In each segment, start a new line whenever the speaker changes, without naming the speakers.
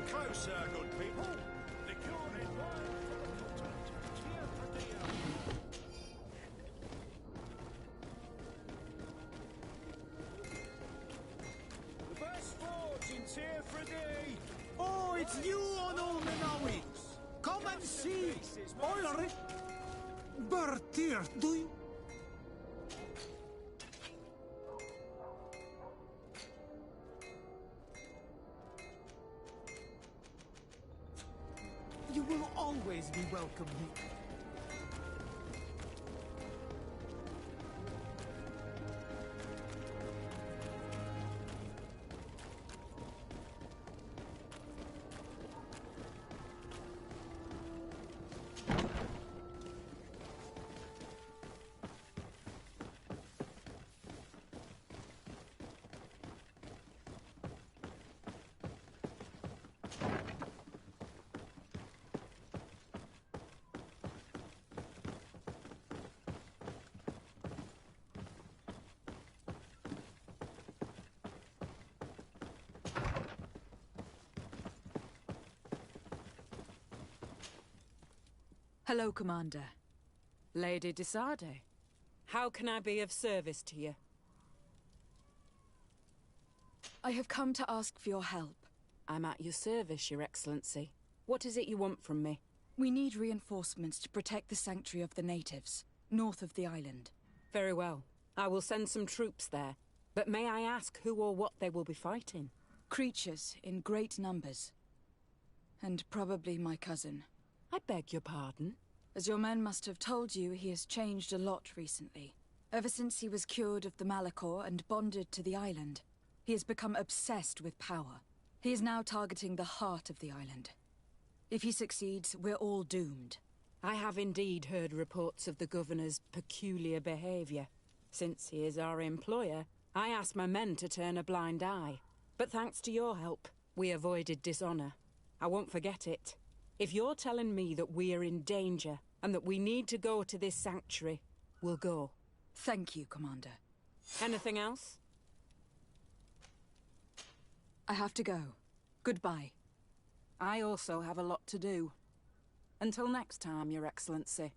closer, good people. The Curate the best fortune's here for thee.
Oh, it's you on all the knowings. Come and see. Oilry. Bertir, do you? You will always be welcome here.
Hello, Commander. Lady Desade.
How can I be of service to you?
I have come to ask for your help.
I'm at your service, Your Excellency. What is it you want from me?
We need reinforcements to protect the sanctuary of the natives, north of the island.
Very well. I will send some troops there. But may I ask who or what they will be fighting?
Creatures in great numbers. And probably my cousin.
I beg your pardon?
As your men must have told you, he has changed a lot recently. Ever since he was cured of the Malachor and bonded to the island, he has become obsessed with power. He is now targeting the heart of the island. If he succeeds, we're all doomed.
I have indeed heard reports of the Governor's peculiar behavior. Since he is our employer, I asked my men to turn a blind eye. But thanks to your help, we avoided dishonor. I won't forget it. If you're telling me that we are in danger, and that we need to go to this sanctuary, we'll go.
Thank you, Commander.
Anything else?
I have to go. Goodbye.
I also have a lot to do. Until next time, Your Excellency.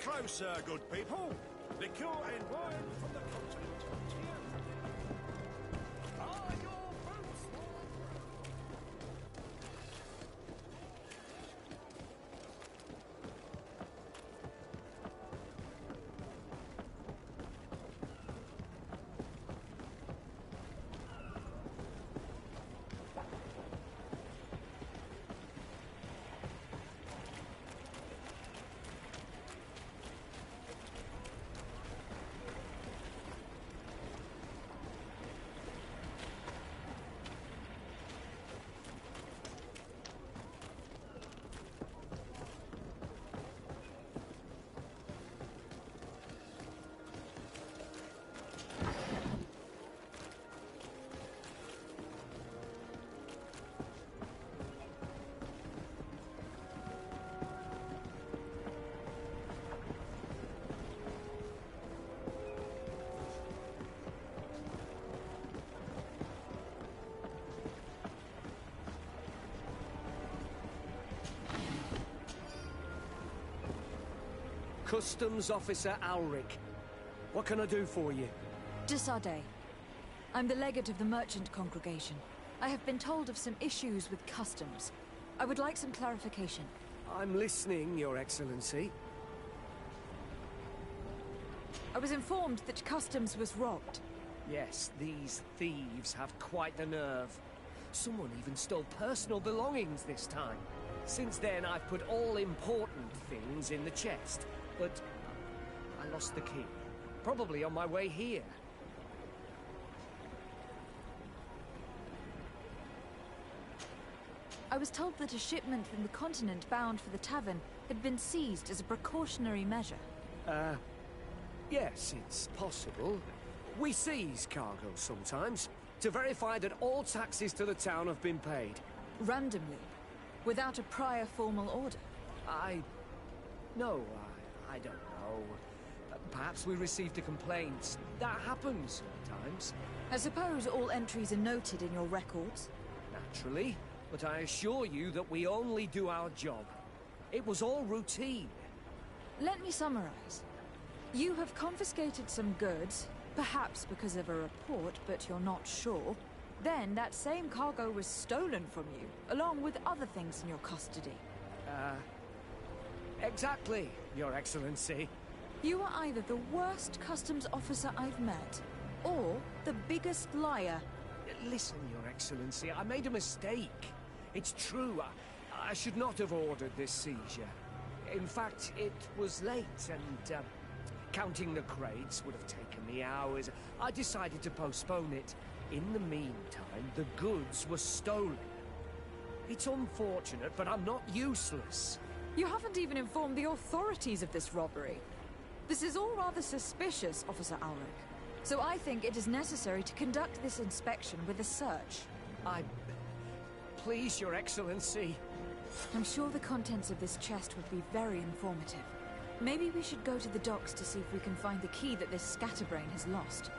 closer, good people. Liquor and wine from the continent. Are your boots warm?
Customs Officer Alric. What can I do for you?
Desade. I'm the legate of the merchant congregation. I have been told of some issues with customs. I would like some clarification.
I'm listening, Your Excellency.
I was informed that customs was robbed.
Yes, these thieves have quite the nerve. Someone even stole personal belongings this time. Since then, I've put all important things in the chest. But I lost the key. Probably on my way here.
I was told that a shipment from the continent bound for the tavern had been seized as a precautionary measure.
Yes, it's possible. We seize cargo sometimes, to verify that all taxes to the town have been paid.
Randomly, without a prior formal order.
No, I don't know. Perhaps we received a complaint. That happens sometimes.
I suppose all entries are noted in your records?
Naturally, but I assure you that we only do our job. It was all routine.
Let me summarize. You have confiscated some goods, perhaps because of a report, but you're not sure. Then that same cargo was stolen from you, along with other things in your custody.
Exactly, Your Excellency.
You are either the worst customs officer I've met, or the biggest liar.
Listen, Your Excellency, I made a mistake. It's true, I should not have ordered this seizure. In fact, it was late, and counting the crates would have taken me hours. I decided to postpone it. In the meantime, the goods were stolen. It's unfortunate, but I'm not useless.
You haven't even informed the authorities of this robbery. This is all rather suspicious, Officer Ulrich. So I think it is necessary to conduct this inspection with a search.
Please, Your Excellency.
I'm sure the contents of this chest would be very informative. Maybe we should go to the docks to see if we can find the key that this scatterbrain has lost.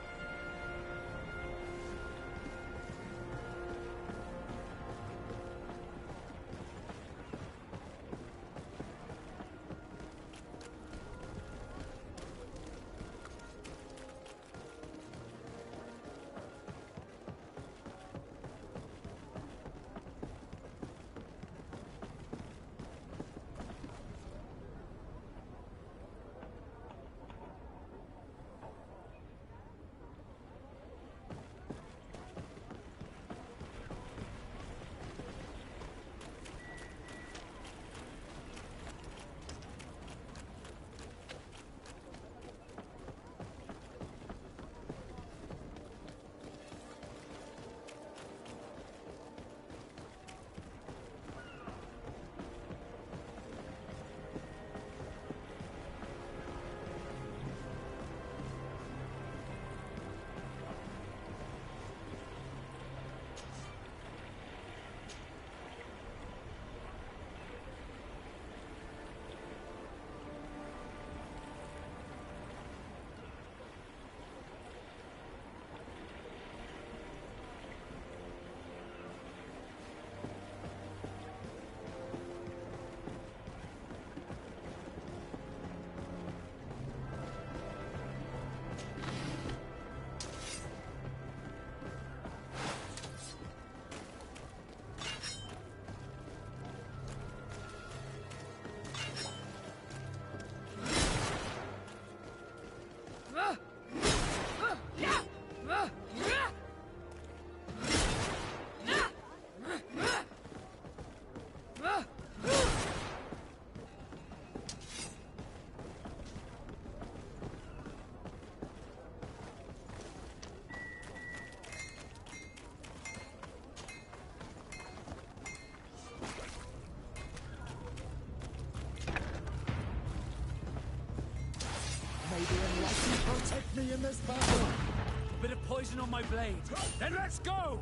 maybe, unless you protect me in this battle.
Bit of poison on my blade. Then let's go!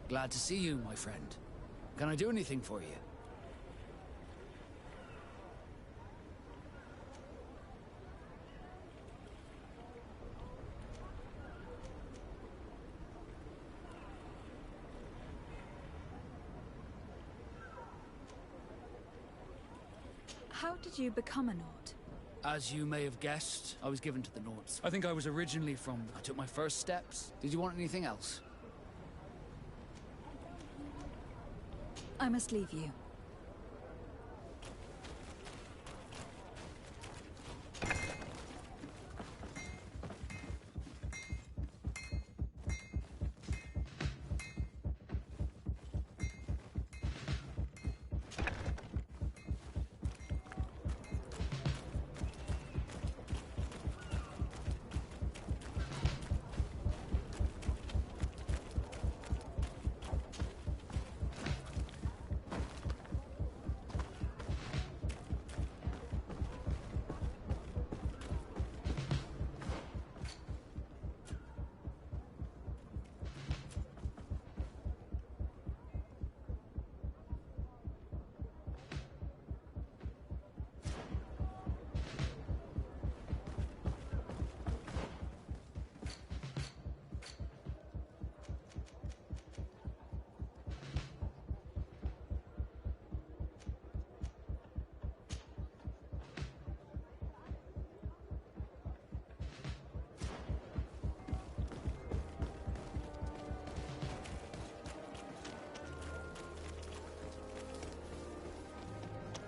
Glad to see you, my friend. Can I do anything for you?
How did you become a Nord?
As you may have guessed, I was given to the Nords. I think I was originally from... I took my first steps. Did you want anything else?
I must leave you.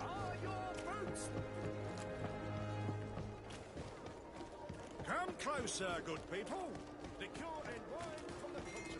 Are your boots? Come closer, good people. Liqueur and wine from the continent.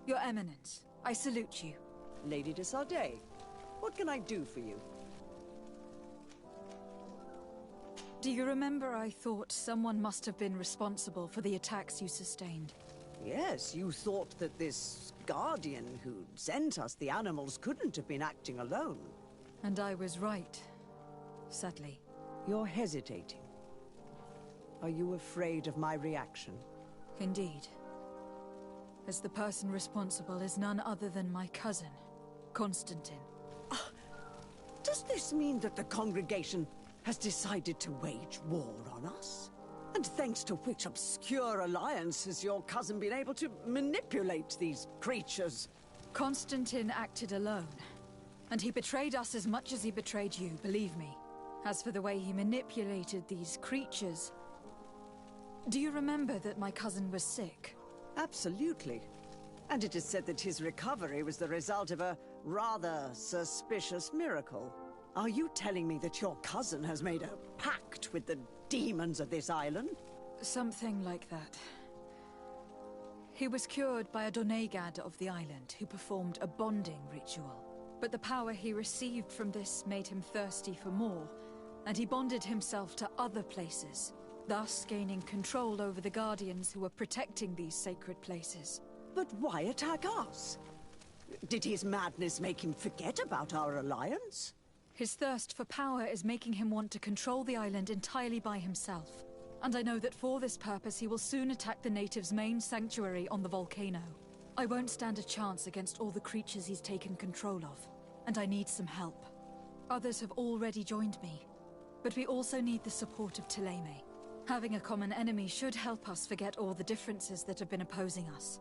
Your Eminence, I salute you.
Lady de Sardet, What can I do for you?
Do you remember I thought someone must have been responsible for the attacks you sustained?
Yes, you thought that this guardian who'd sent us the animals couldn't have been acting alone.
And I was right, sadly.
You're hesitating. Are you afraid of my reaction?
Indeed. As the person responsible is none other than my cousin, Constantine.
Does this mean that the congregation has decided to wage war on us? And thanks to which obscure alliance has your cousin been able to manipulate these creatures?
Constantine acted alone. And he betrayed us as much as he betrayed you, believe me. As for the way he manipulated these creatures... Do you remember that my cousin was sick?
Absolutely. And it is said that his recovery was the result of a rather suspicious miracle. Are you telling me that your cousin has made a pact with the demons of this island?
Something like that. He was cured by a Donegad of the island who performed a bonding ritual. But the power he received from this made him thirsty for more, and he bonded himself to other places, thus gaining control over the Guardians who were protecting these sacred places.
But why attack us? Did his madness make him forget about our alliance?
His thirst for power is making him want to control the island entirely by himself. And I know that for this purpose he will soon attack the natives' main sanctuary on the volcano. I won't stand a chance against all the creatures he's taken control of, and I need some help. Others have already joined me, but we also need the support of Thélème. Having a common enemy should help us forget all the differences that have been opposing us.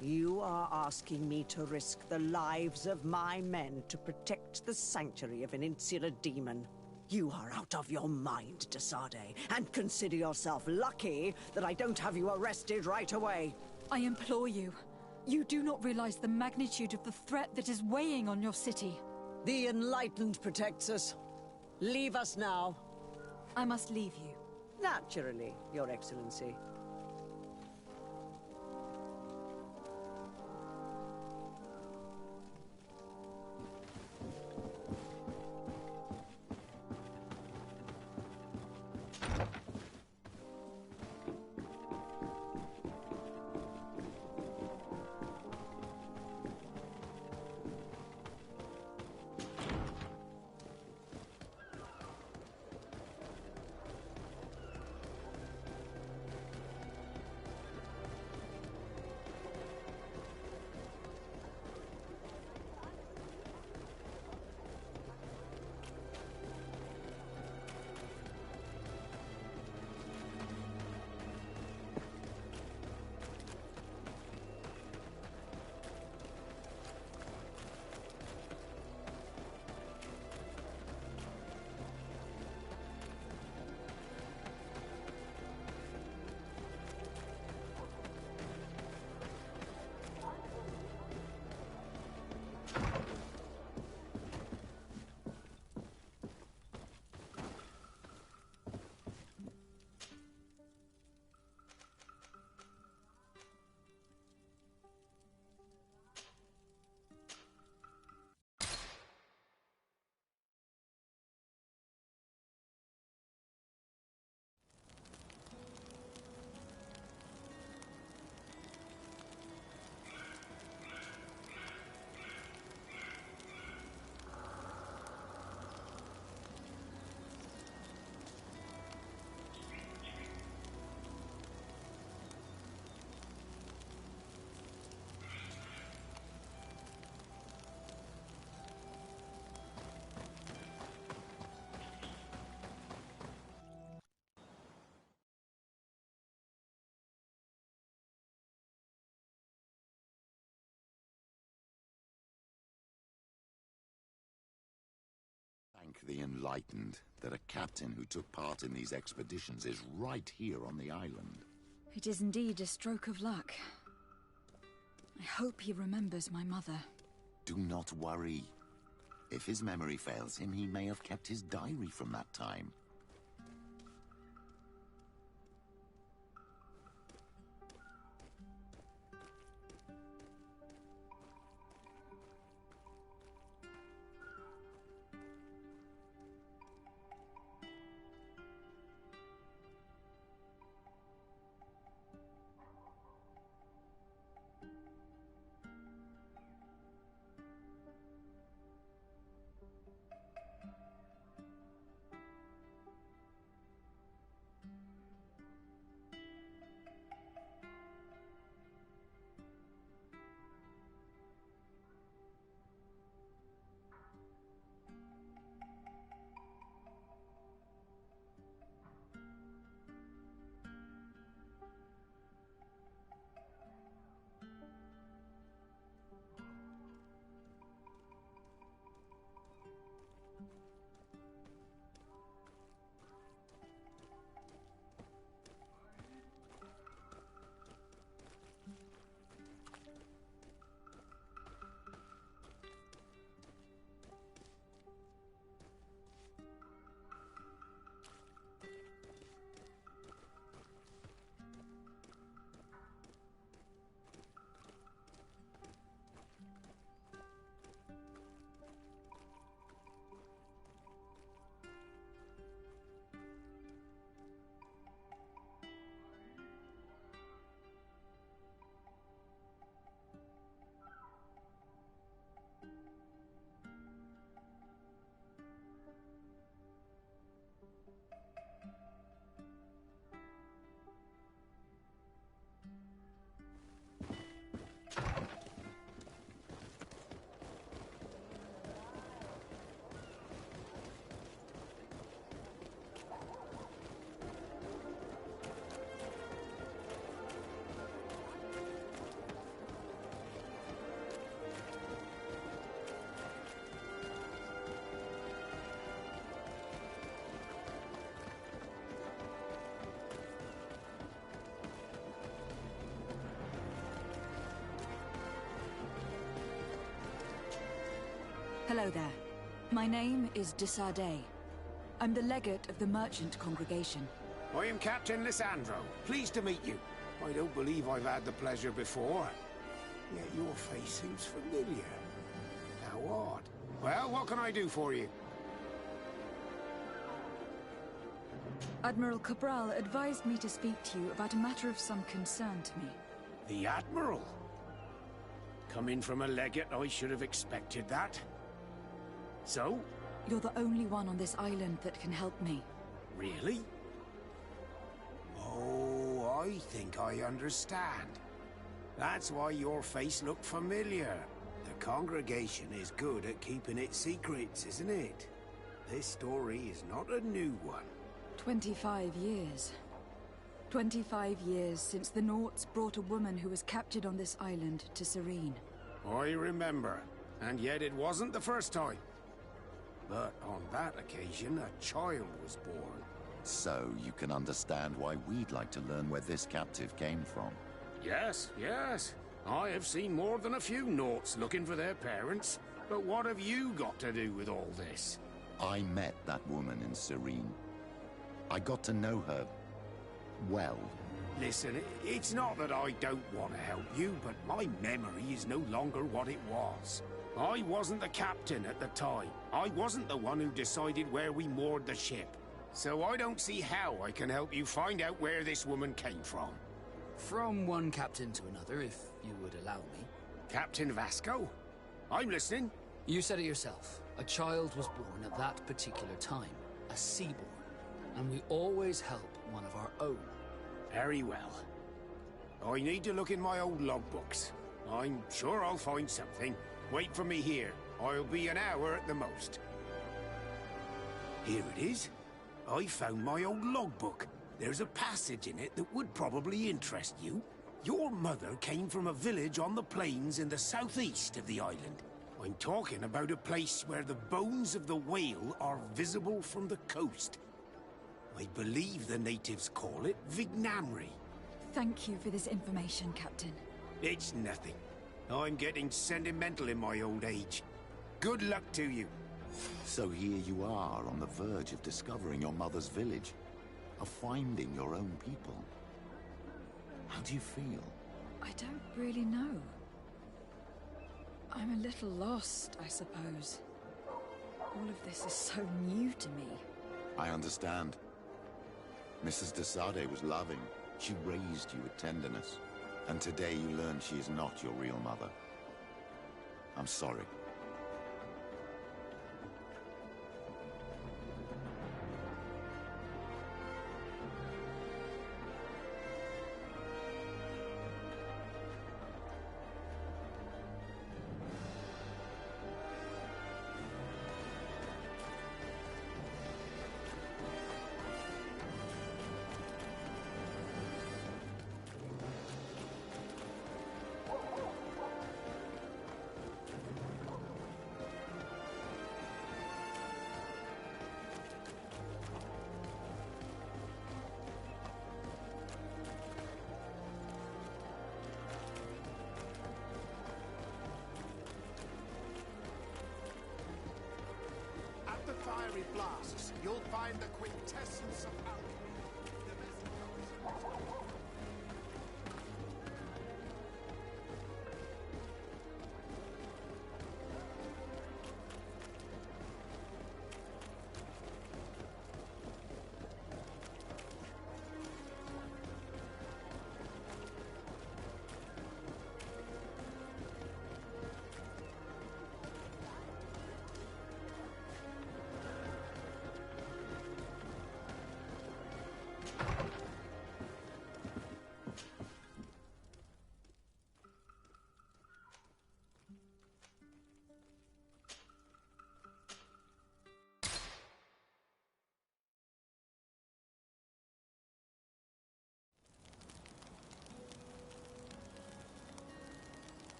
You are asking me to risk the lives of my men to protect the sanctuary of an insular demon. You are out of your mind, de Sardet, and consider yourself lucky that I don't have you arrested right away.
I implore you. You do not realize the magnitude of the threat that is weighing on your city.
The Enlightened protects us. Leave us now.
I must leave you.
Naturally, Your Excellency.
Thank the Enlightened that a captain who took part in these expeditions is right here on the island.
It is indeed a stroke of luck. I hope he remembers my mother.
Do not worry. If his memory fails him, he may have kept his diary from that time.
Hello there. My name is de Sardet. I'm the legate of the merchant congregation.
I am Captain Lissandro. Pleased to meet you. I don't believe I've had the pleasure before. Yet your face seems familiar. How odd. Well, what can I do for you?
Admiral Cabral advised me to speak to you about a matter of some concern to me.
The Admiral? Coming from a legate, I should have expected that. So?
You're the only one on this island that can help me.
Really? Oh, I think I understand. That's why your face looked familiar. The congregation is good at keeping its secrets, isn't it? This story is not a new one.
25 years. 25 years since the Naughts brought a woman who was captured on this island to Serene.
I remember, and yet it wasn't the first time. But on that occasion, a child was born.
So you can understand why we'd like to learn where this captive came from.
Yes, yes. I have seen more than a few Naughts looking for their parents. But what have you got to do with all this?
I met that woman in Serene. I got to know her well.
Listen, it's not that I don't want to help you, but my memory is no longer what it was. I wasn't the captain at the time. I wasn't the one who decided where we moored the ship. So I don't see how I can help you find out where this woman came from.
From one captain to another, if you would allow me.
Captain Vasco? I'm listening.
You said it yourself. A child was born at that particular time. A seaborn. And we always help one of our own.
Very well. I need to look in my old logbooks. I'm sure I'll find something. Wait for me here. I'll be an hour at the most. Here it is. I found my old logbook. There's a passage in it that would probably interest you. Your mother came from a village on the plains in the southeast of the island. I'm talking about a place where the bones of the whale are visible from the coast. I believe the natives call it Vignamri.
Thank you for this information, Captain.
It's nothing. I'm getting sentimental in my old age. Good luck to you.
So here you are on the verge of discovering your mother's village, of finding your own people. How do you feel?
I don't really know. I'm a little lost, I suppose. All of this is so new to me.
I understand. Mrs. de Sardet was loving. She raised you with tenderness. And today you learn she is not your real mother. I'm sorry.
At the fiery blasts, you'll find the quintessence of alchemy. The best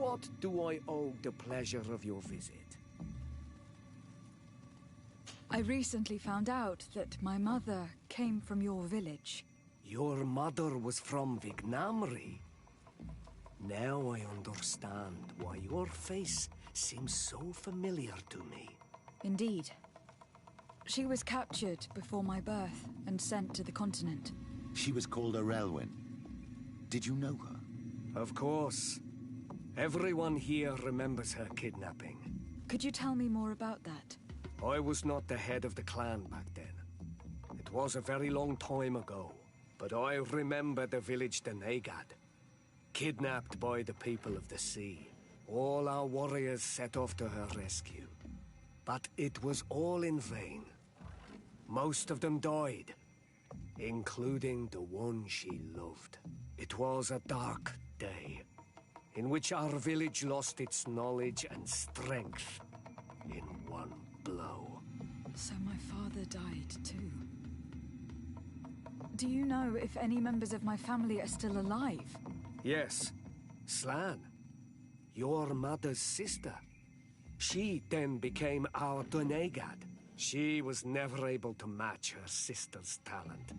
what do I owe the pleasure of your visit?
I recently found out that my mother came from your village.
Your mother was from Vignamri. Now I understand why your face seems so familiar to me.
Indeed. She was captured before my birth and sent to the continent.
She was called Arelwyn. Did you know her?
Of course. Everyone here remembers her kidnapping.
Could you tell me more about that?
I was not the head of the clan back then. It was a very long time ago. But I remember the village Denegad. Kidnapped by the people of the sea. All our warriors set off to her rescue. But it was all in vain. Most of them died. Including the one she loved. It was a dark day. In which our village lost its knowledge and strength. In one blow.
So my father died too. Do you know if any members of my family are still alive?
Yes. Slan. Your mother's sister. She then became our Donegad. She was never able to match her sister's talent.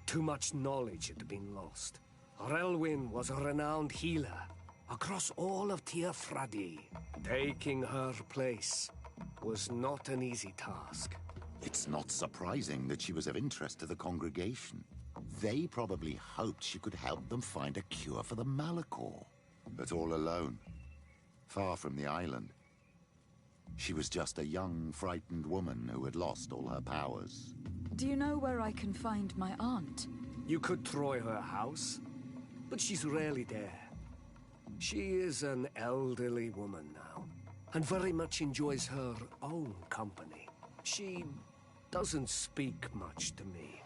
Too much knowledge had been lost. Relwyn was a renowned healer across all of Teofradi. Taking her place was not an easy task.
It's not surprising that she was of interest to the congregation. They probably hoped she could help them find a cure for the Malachor. But all alone, far from the island. She was just a young, frightened woman who had lost all her powers.
Do you know where I can find my aunt?
You could try her house, but she's rarely there. She is an elderly woman now, and very much enjoys her own company. She doesn't speak much to me.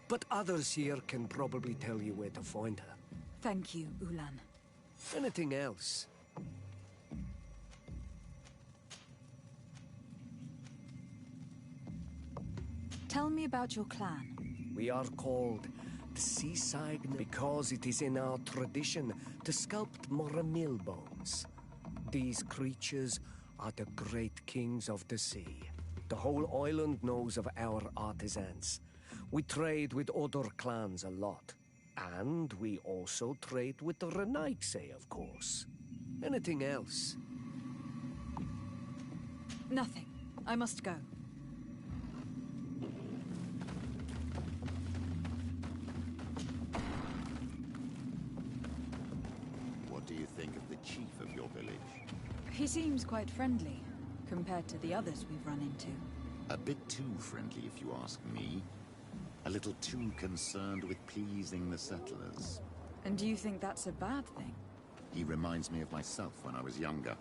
But others here can probably tell you where to find her.
Thank you, Ulan.
Anything else?
Tell me about your clan.
We are called the Seaside because it is in our tradition to sculpt Moramil bones. These creatures are the great kings of the sea. The whole island knows of our artisans. We trade with other clans a lot. And we also trade with the Renaigse, of course. Anything else?
Nothing. I must go.
What do you think of the chief of your village?
He seems quite friendly, compared to the others we've run into.
A bit too friendly, if you ask me. A little too concerned with pleasing the settlers.
And do you think that's a bad thing?
He reminds me of myself when I was younger.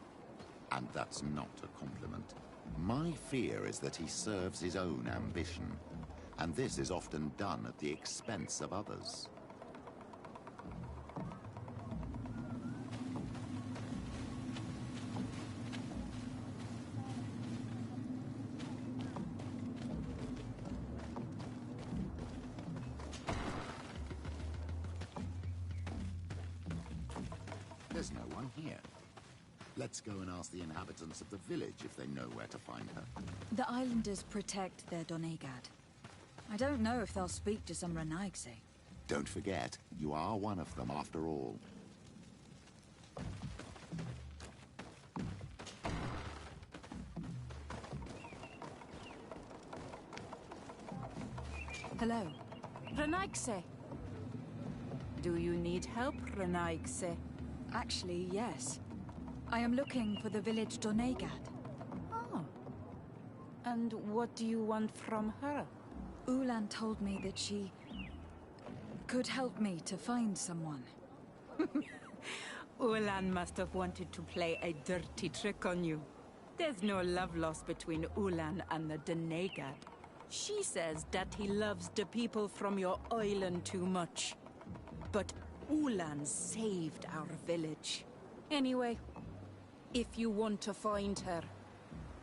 And that's not a compliment. My fear is that he serves his own ambition. And this is often done at the expense of others. There's no one here. Let's go and ask the inhabitants of the village if they know where to find her.
The islanders protect their Donegad. I don't know if they'll speak to some Renaigse.
Don't forget, you are one of them after all.
Hello.
Renaigse. Do you need help, Renaigse?
Actually, yes. I am looking for the village Donegad.
Oh. And what do you want from her?
Ulan told me that she could help me to find someone.
Ulan must have wanted to play a dirty trick on you. There's no love lost between Ulan and the Donegad. She says that he loves the people from your island too much. But Ulan saved our village. Anyway, if you want to find her,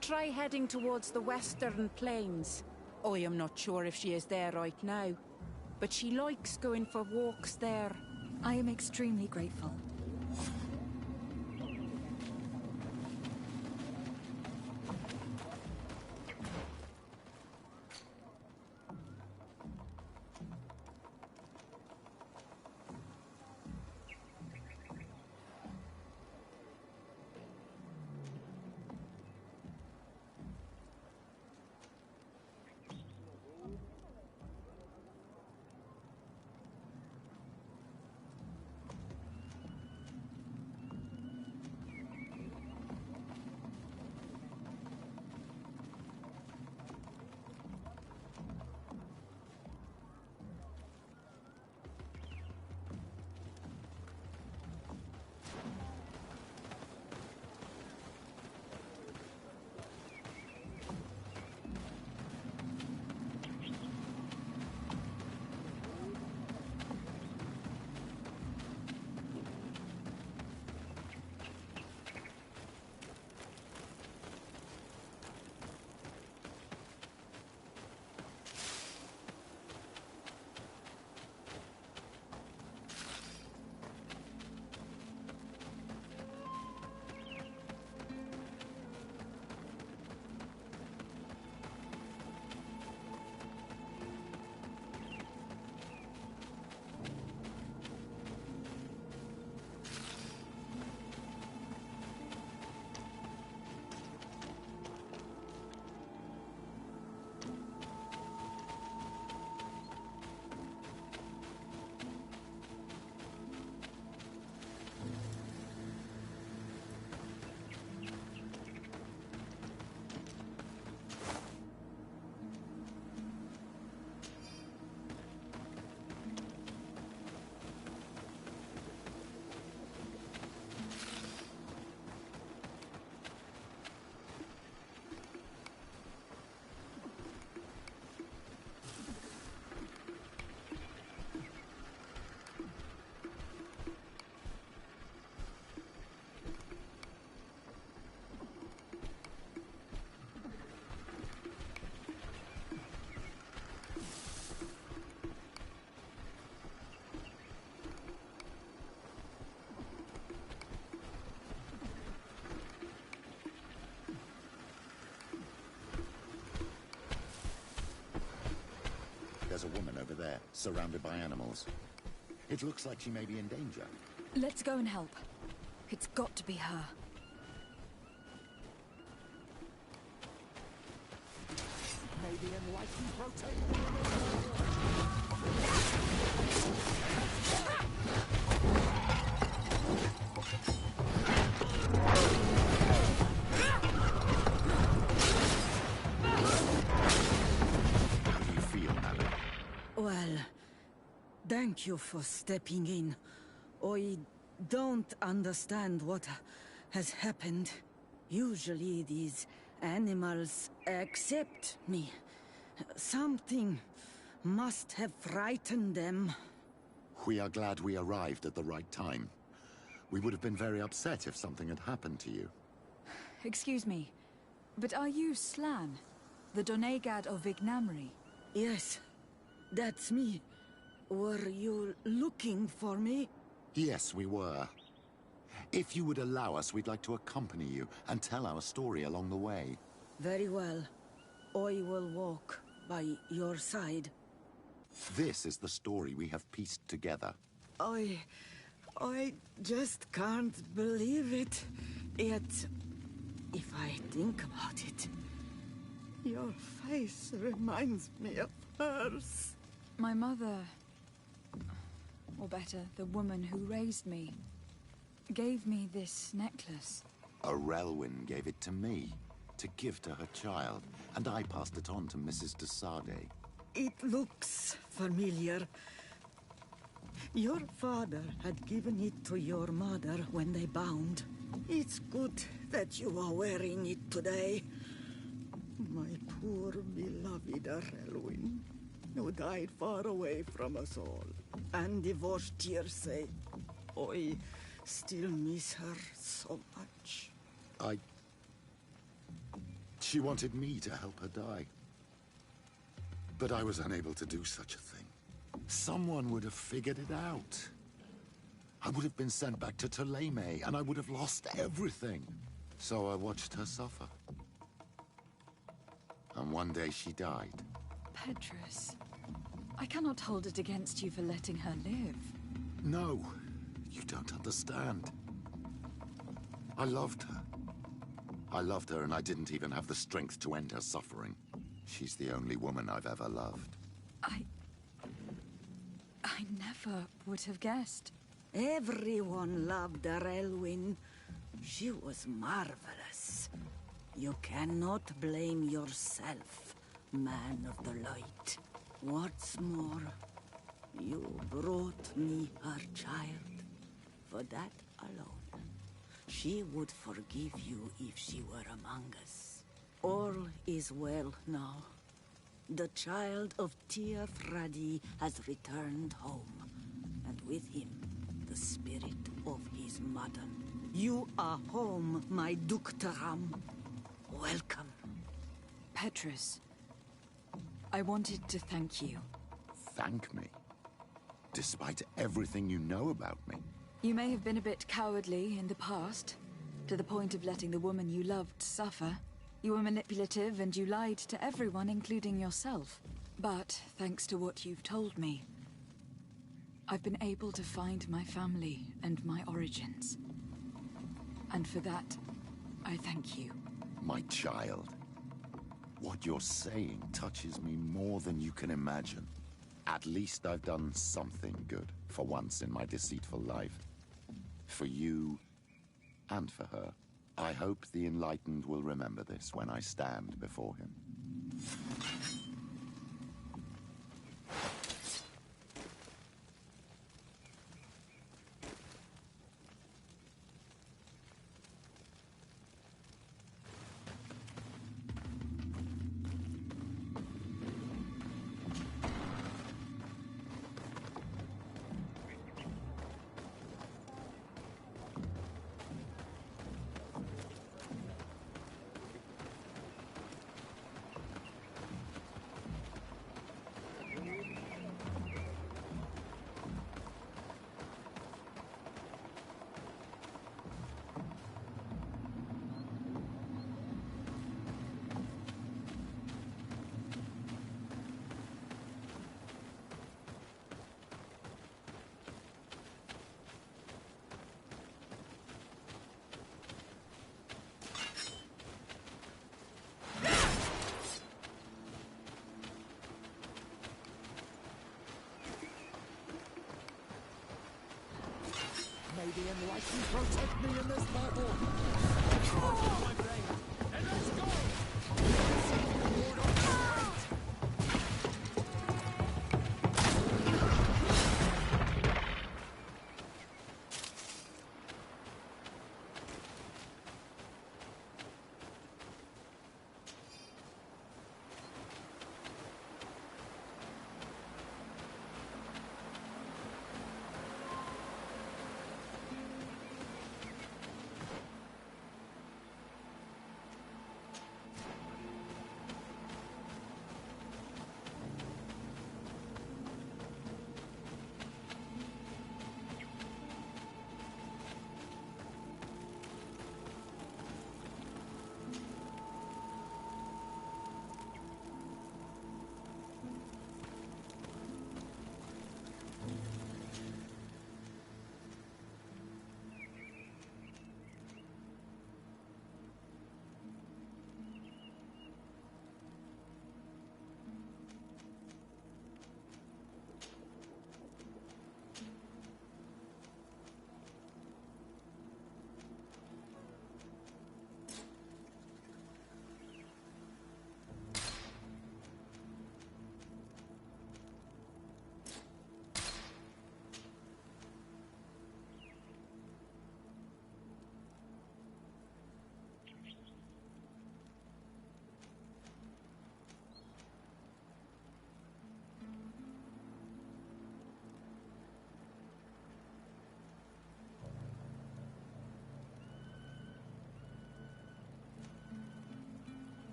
try heading towards the western plains. I am not sure if she is there right now, but she likes going for walks there.
I am extremely grateful.
There's a woman over there, surrounded by animals. It looks like she may be in danger.
Let's go and help. It's got to be her.
May the enlightened protect.
How do you feel, Malik?
Well, thank you for stepping in. I don't understand what has happened. Usually these animals accept me. Something must have frightened them.
We are glad we arrived at the right time. We would have been very upset if something had happened to you.
Excuse me, but are you Slan, the Donegad of Vignamri?
Yes, that's me. Were you looking for me?
Yes, we were. If you would allow us, we'd like to accompany you and tell our story along the way.
Very well. I will walk by your side.
This is the story we have pieced together.
I just can't believe it. Yet, if I think about it, your face reminds me of hers.
My mother, or better, the woman who raised me, gave me this necklace.
A Relwyn gave it to me, to give to her child, and I passed it on to Mrs. de Sade.
It looks familiar. Your father had given it to your mother when they bound. It's good that you are wearing it today. My poor beloved Relwyn, who died far away from us all. And divorced Tirce. I still miss her so much.
She wanted me to help her die. But I was unable to do such a thing. Someone would have figured it out. I would have been sent back to Ptolemy, and I would have lost everything. So I watched her suffer. And one day she died.
Petrus, I cannot hold it against you for letting her live.
No, you don't understand. I loved her. I loved her, and I didn't even have the strength to end her suffering. She's the only woman I've ever loved.
I never would have guessed.
Everyone loved Relwyn. She was marvelous. You cannot blame yourself, man of the light. What's more, you brought me her child. For that alone, she would forgive you if she were among us. All is well now. The child of Tia Fradi has returned home, and with him, the spirit of his mother. You are home, my Duktaram. Welcome.
Petrus, I wanted to thank you.
Thank me? Despite everything you know about me?
You may have been a bit cowardly in the past, to the point of letting the woman you loved suffer. You were manipulative and you lied to everyone, including yourself. But thanks to what you've told me, I've been able to find my family and my origins. And for that, I thank you.
My child. What you're saying touches me more than you can imagine. At least I've done something good for once in my deceitful life. For you and for her. I hope the Enlightened will remember this when I stand before him.
the enlightened protect me in this battle!
Oh, my blade! And let's go! Lord of the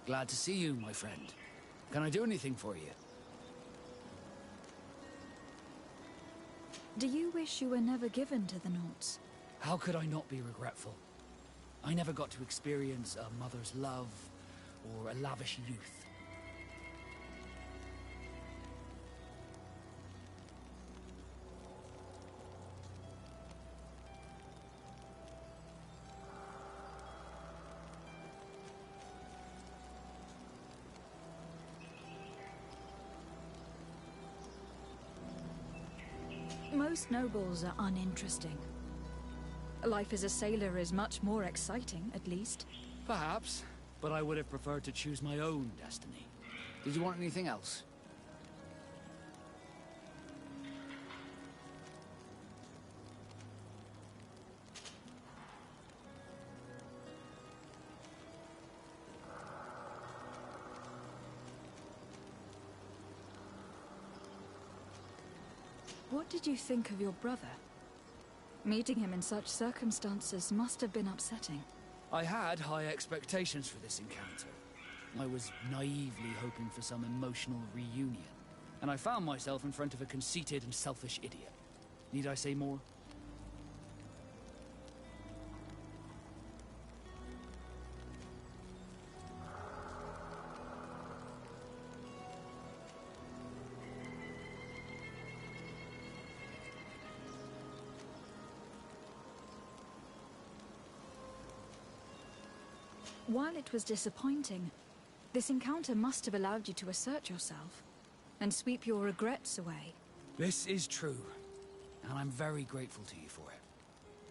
Glad to see you, my friend. Can I do anything for you?
Do you wish you were never given to the Nauts?
How could I not be regretful? I never got to experience a mother's love or a lavish youth.
Most nobles are uninteresting. Life as a sailor is much more exciting, at least.
Perhaps, but I would have preferred to choose my own destiny. Did you want anything else?
What did you think of your brother? Meeting him in such circumstances must have been upsetting.
I had high expectations for this encounter. I was naively hoping for some emotional reunion, and I found myself in front of a conceited and selfish idiot. Need I say more?
While it was disappointing, this encounter must have allowed you to assert yourself and sweep your regrets away.
This is true, and I'm very grateful to you for it.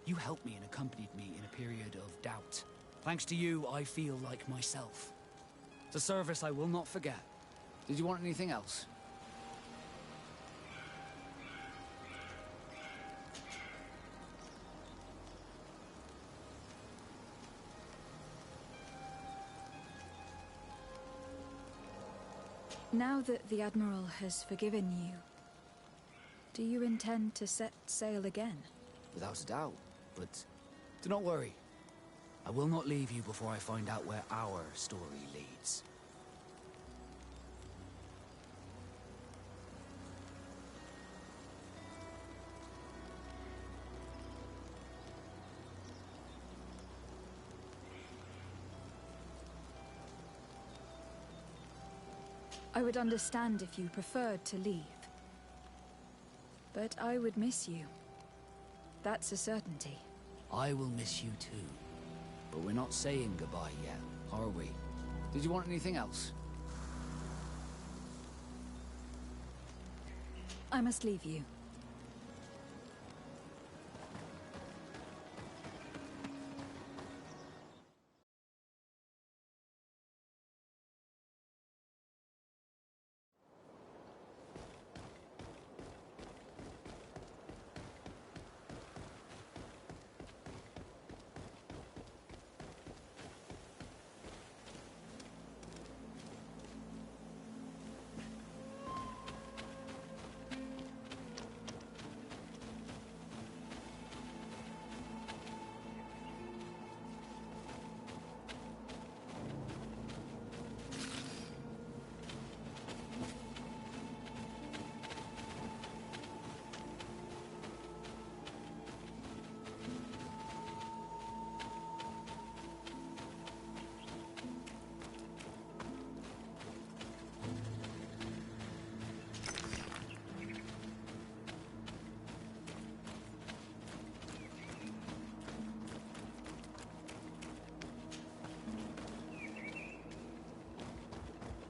You helped me and accompanied me in a period of doubt. Thanks to you, I feel like myself. It's a service I will not forget. Did you want anything else?
Now that the Admiral has forgiven you, do you intend to set sail again?
Without a doubt, but do not worry. I will not leave you before I find out where our story leads.
I would understand if you preferred to leave. But I would miss you. That's a certainty.
I will miss you too. But we're not saying goodbye yet, are we? Did you want anything else?
I must leave you.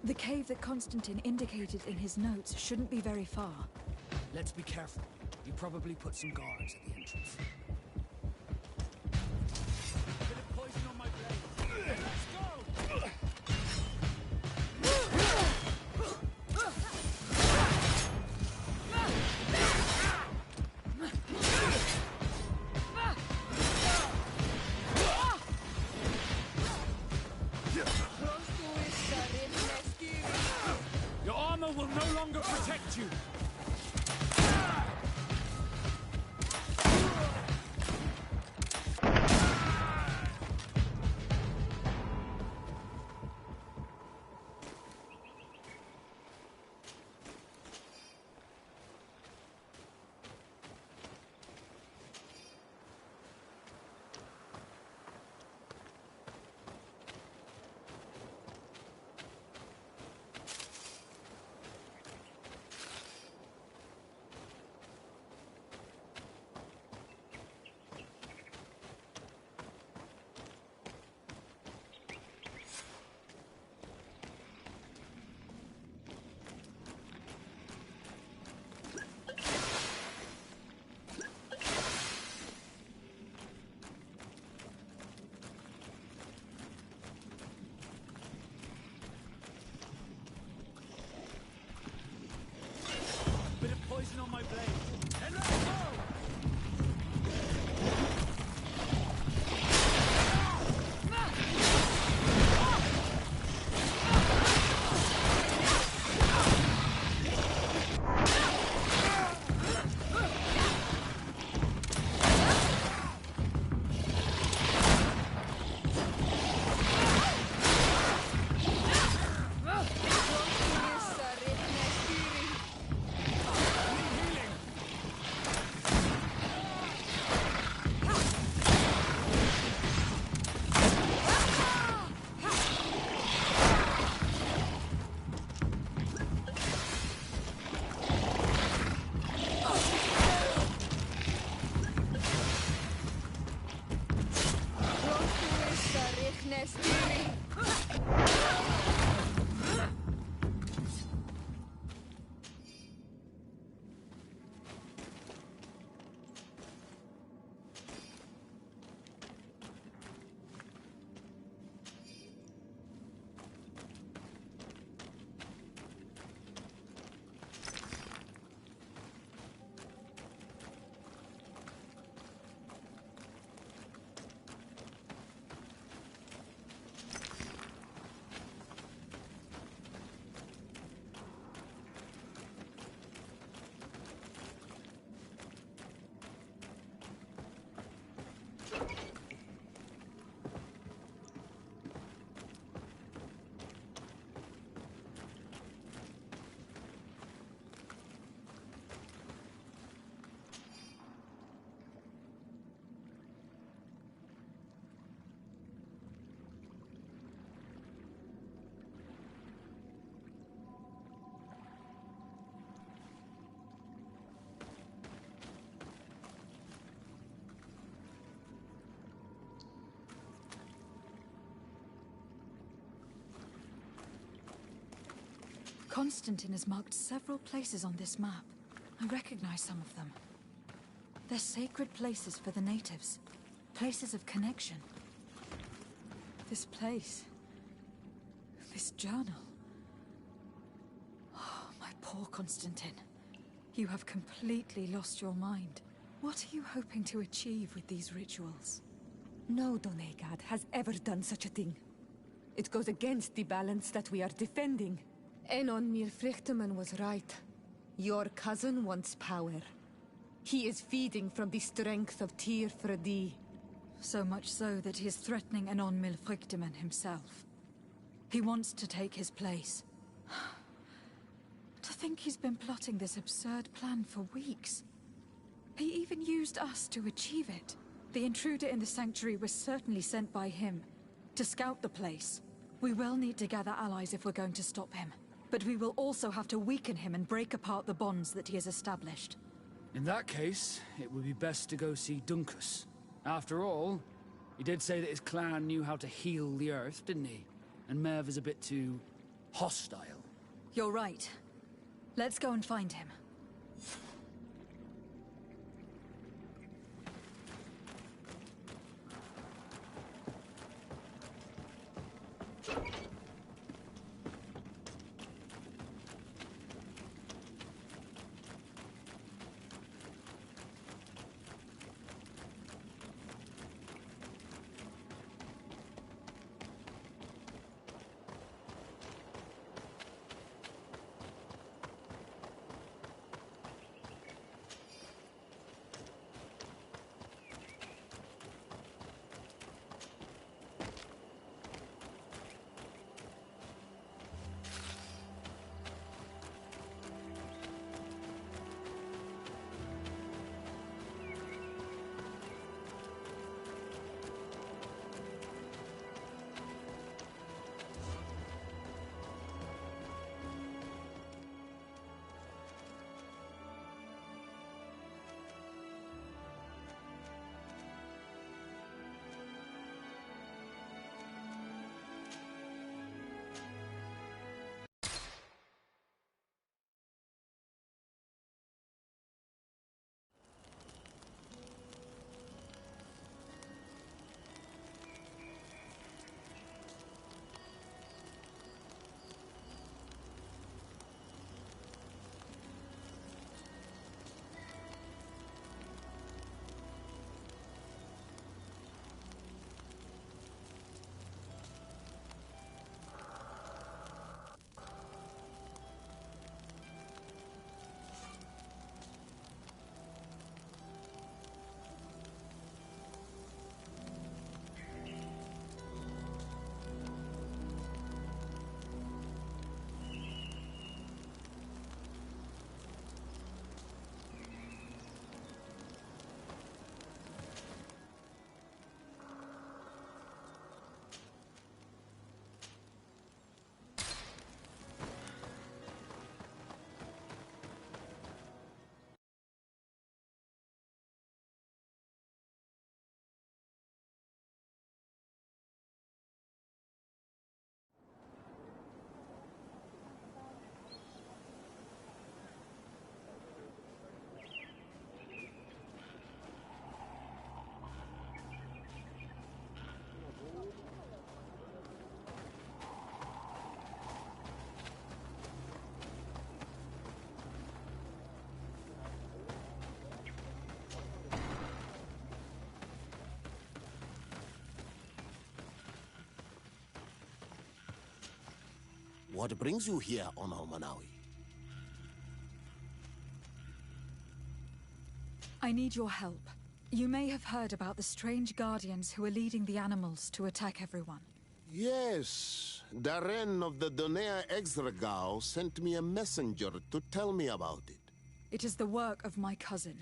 The cave that Constantine indicated in his notes shouldn't be very far.
Let's be careful. You probably put some guards at the entrance.
Bit of poison on my blade. Let's go!
Your armor will no longer protect you!
my blade, and let's go!
Constantine has marked several places on this map. I recognize some of them. They're sacred places for the natives. Places of connection. This place. This journal. Oh, my poor Constantine. You have completely lost your mind. What are you hoping to achieve with these rituals?
No Donegad has ever done such a thing. It goes against the balance that we are defending. Enon Mirfrichteman was right. Your cousin wants power. He is feeding from the strength of Tyr Fredi.
So much so that he is threatening Anon Milfrichteman himself. He wants to take his place. To think he's been plotting this absurd plan for weeks. He even used us to achieve it. The intruder in the sanctuary was certainly sent by him to scout the place. We will need to gather allies if we're going to stop him. But we will also have to weaken him and break apart the bonds that he has established.
In that case, it would be best to go see Dunkus. After all, he did say that his clan knew how to heal the earth, didn't he? And Merv is a bit too hostile.
You're right. Let's go and find him.
What brings you here on Almanawi?
I need your help. You may have heard about the strange guardians who are leading the animals to attack everyone.
Yes, Darren of the Donea Exregao sent me a messenger to tell me about it.
It is the work of my cousin.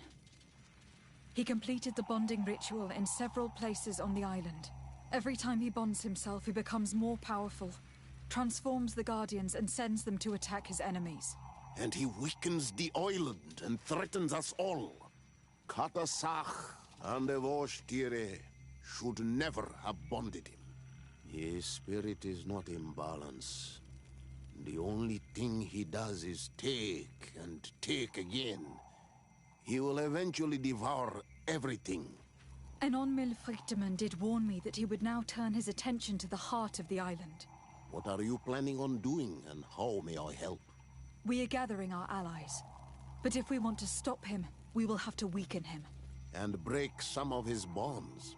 He completed the bonding ritual in several places on the island. Every time he bonds himself, he becomes more powerful, transforms the guardians and sends them to attack his enemies.
And he weakens the island and threatens us all. Katasach and Evosh should never have bonded him. His spirit is not in balance. The only thing he does is take and take again. He will eventually devour everything.
Enonmil Frichtemann did warn me that he would now turn his attention to the heart of the island.
What are you planning on doing, and how may I help?
We are gathering our allies. But if we want to stop him, we will have to weaken him.
And break some of his bonds.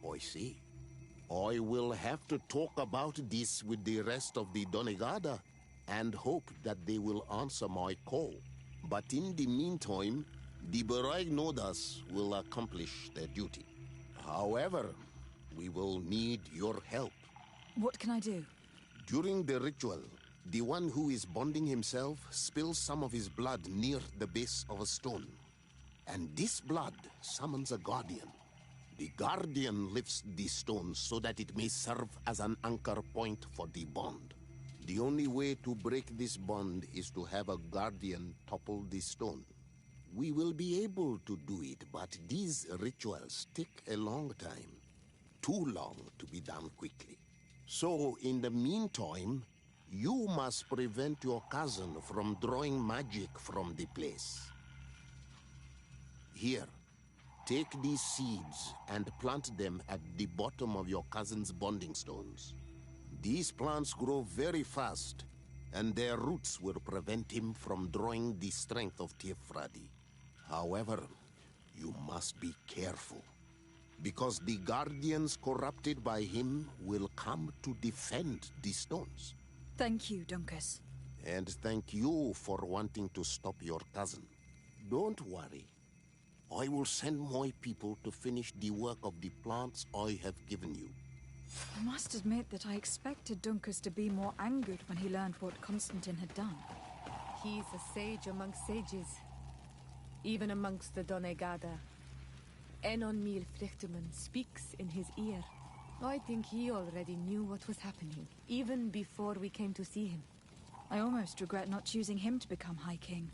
I see. I will have to talk about this with the rest of the Donegada, and hope that they will answer my call. But in the meantime, the Beraignodas will accomplish their duty. However, we will need your help.
What can I do?
During the ritual, the one who is bonding himself spills some of his blood near the base of a stone. And this blood summons a guardian. The guardian lifts the stone so that it may serve as an anchor point for the bond. The only way to break this bond is to have a guardian topple the stone. We will be able to do it, but these rituals take a long time. Too long to be done quickly. So, in the meantime, you must prevent your cousin from drawing magic from the place. Here, take these seeds and plant them at the bottom of your cousin's bonding stones. These plants grow very fast, and their roots will prevent him from drawing the strength of Tiefradi. However, you must be careful, because the guardians corrupted by him will come to defend the stones.
Thank you, Dunkus.
And thank you for wanting to stop your cousin. Don't worry. I will send my people to finish the work of the plants I have given you.
I must admit that I expected Dunkus to be more angered when he learned what Constantine had done.
He's a sage amongst sages. Even amongst the Donegada. Enonmil Frichtemann speaks in his ear. I think he already knew what was happening, even before we came to see him.
I almost regret not choosing him to become High King.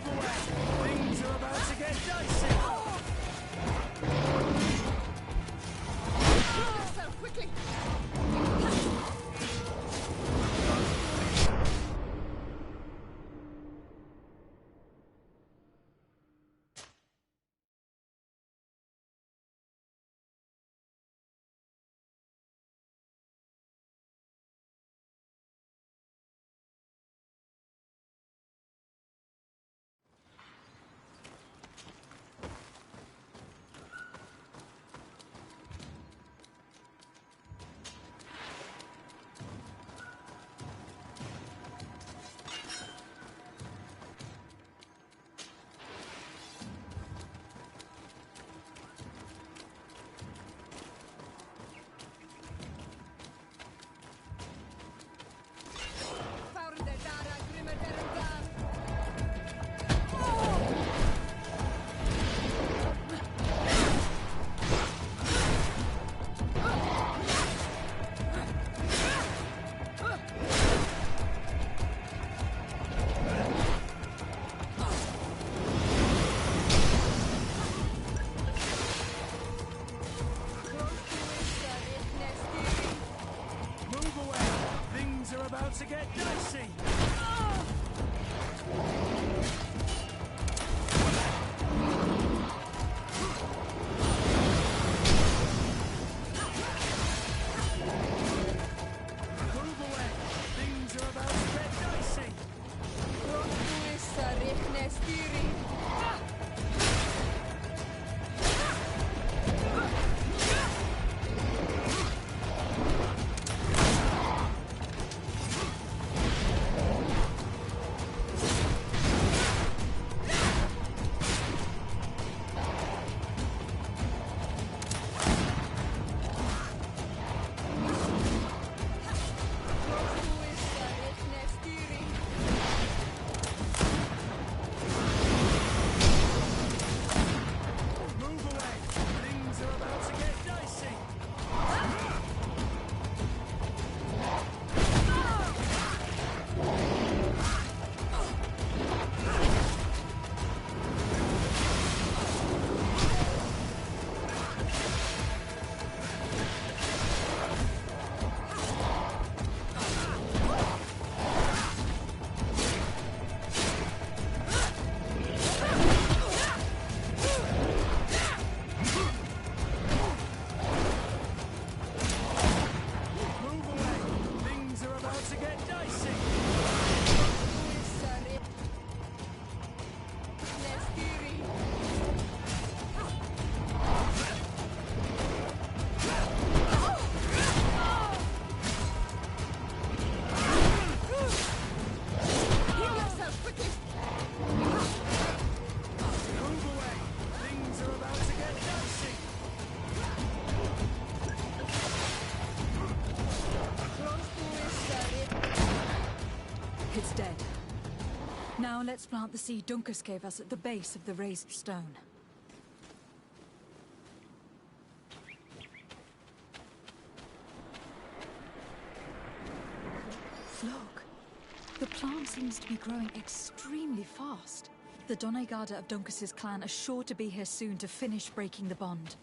Move away! Things are about to get dicey!
Yourself, quickly!
To get dicey! Move away! Things are about to get dicey!
It's dead. Now let's plant the seed Dunkus gave us at the base of the raised stone. Look, the plant seems to be growing extremely fast. The Doneigada of Dunkus's clan are sure to be here soon to finish breaking the bond.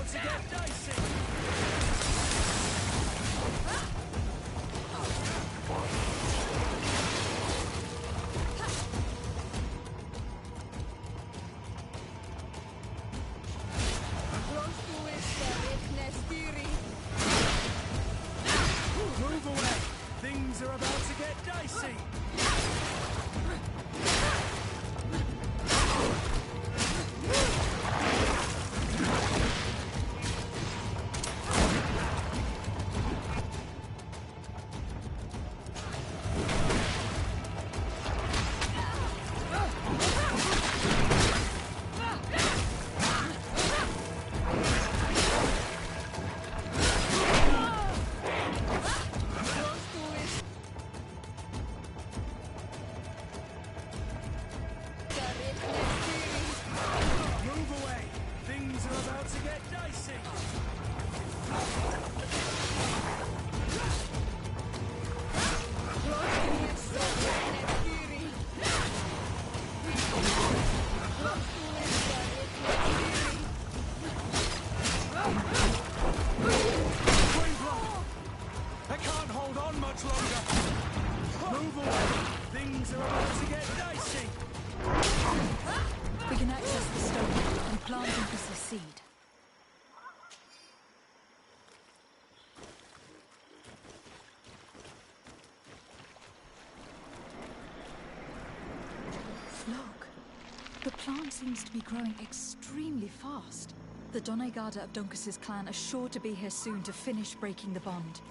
about to get dicey. Move away. Things are about to get dicey. Move away. Things are about to get dicey. I can't hold on much longer. Move away. Things are about to get dicey.
We can access the stone and plant Uncas's seed. Look, the plant seems to be growing extremely fast. The Doneigada of Duncas's clan are sure to be here soon to finish breaking the bond.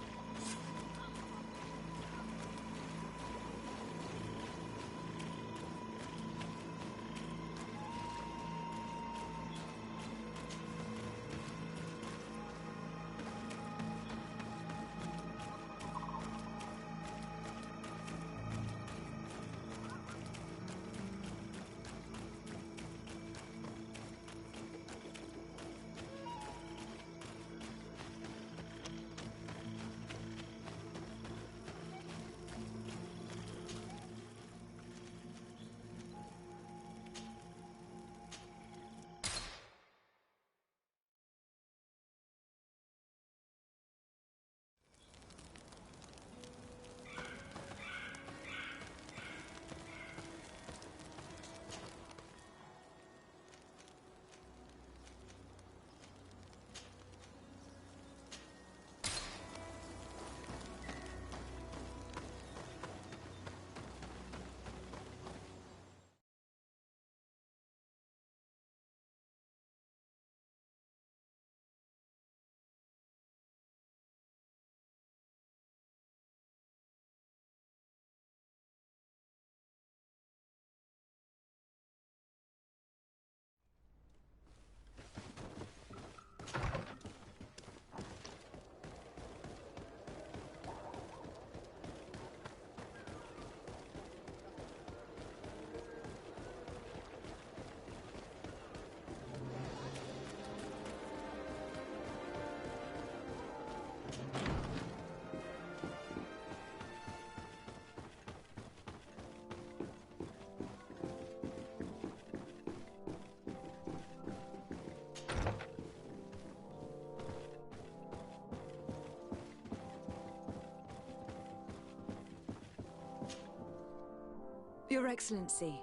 Your Excellency.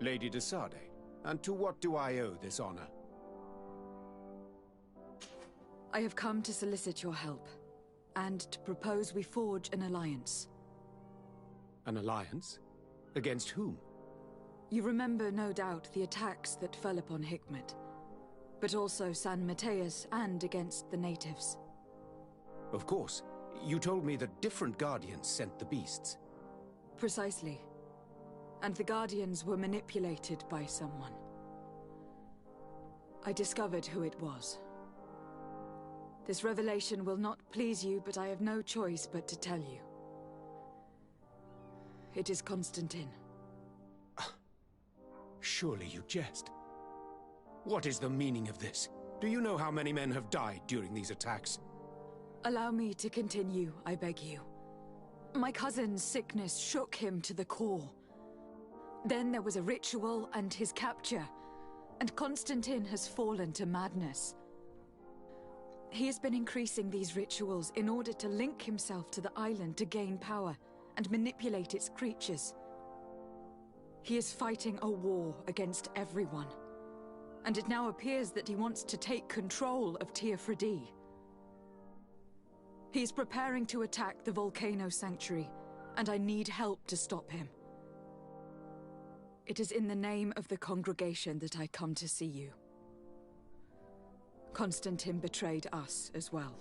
Lady de Sade, and to what do I owe this honor?
I have come to solicit your help, and to propose we forge an alliance.
An alliance? Against whom?
You remember, no doubt, the attacks that fell upon Hikmet, but also San Mateus and against the natives.
Of course. You told me that different Guardians sent the beasts.
Precisely. And the Guardians were manipulated by someone. I discovered who it was. This revelation will not please you, but I have no choice but to tell you. It is Constantine.
Surely you jest. What is the meaning of this? Do you know how many men have died during these attacks?
Allow me to continue, I beg you. My cousin's sickness shook him to the core. Then there was a ritual and his capture, and Constantine has fallen to madness. He has been increasing these rituals in order to link himself to the island to gain power and manipulate its creatures. He is fighting a war against everyone, and it now appears that he wants to take control of Teofredi. He is preparing to attack the Volcano Sanctuary, and I need help to stop him. It is in the name of the congregation that I come to see you. Constantine betrayed us as well.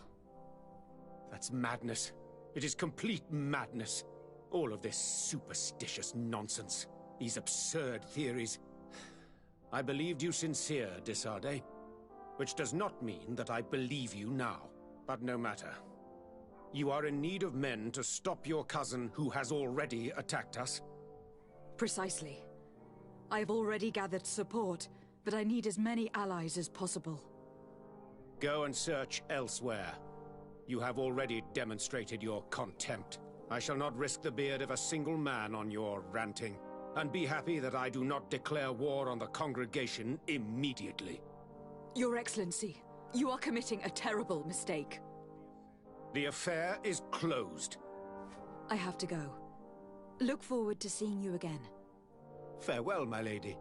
That's madness. It is complete madness. All of this superstitious nonsense. These absurd theories. I believed you sincere, Desarde. Which does not mean that I believe you now. But no matter. You are in need of men to stop your cousin who has already attacked us?
Precisely. I have already gathered support, but I need as many allies as possible.
Go and search elsewhere. You have already demonstrated your contempt. I shall not risk the beard of a single man on your ranting. And be happy that I do not declare war on the congregation immediately.
Your Excellency, you are committing a terrible mistake.
The affair is closed.
I have to go. Look forward to seeing you again.
Farewell, my lady.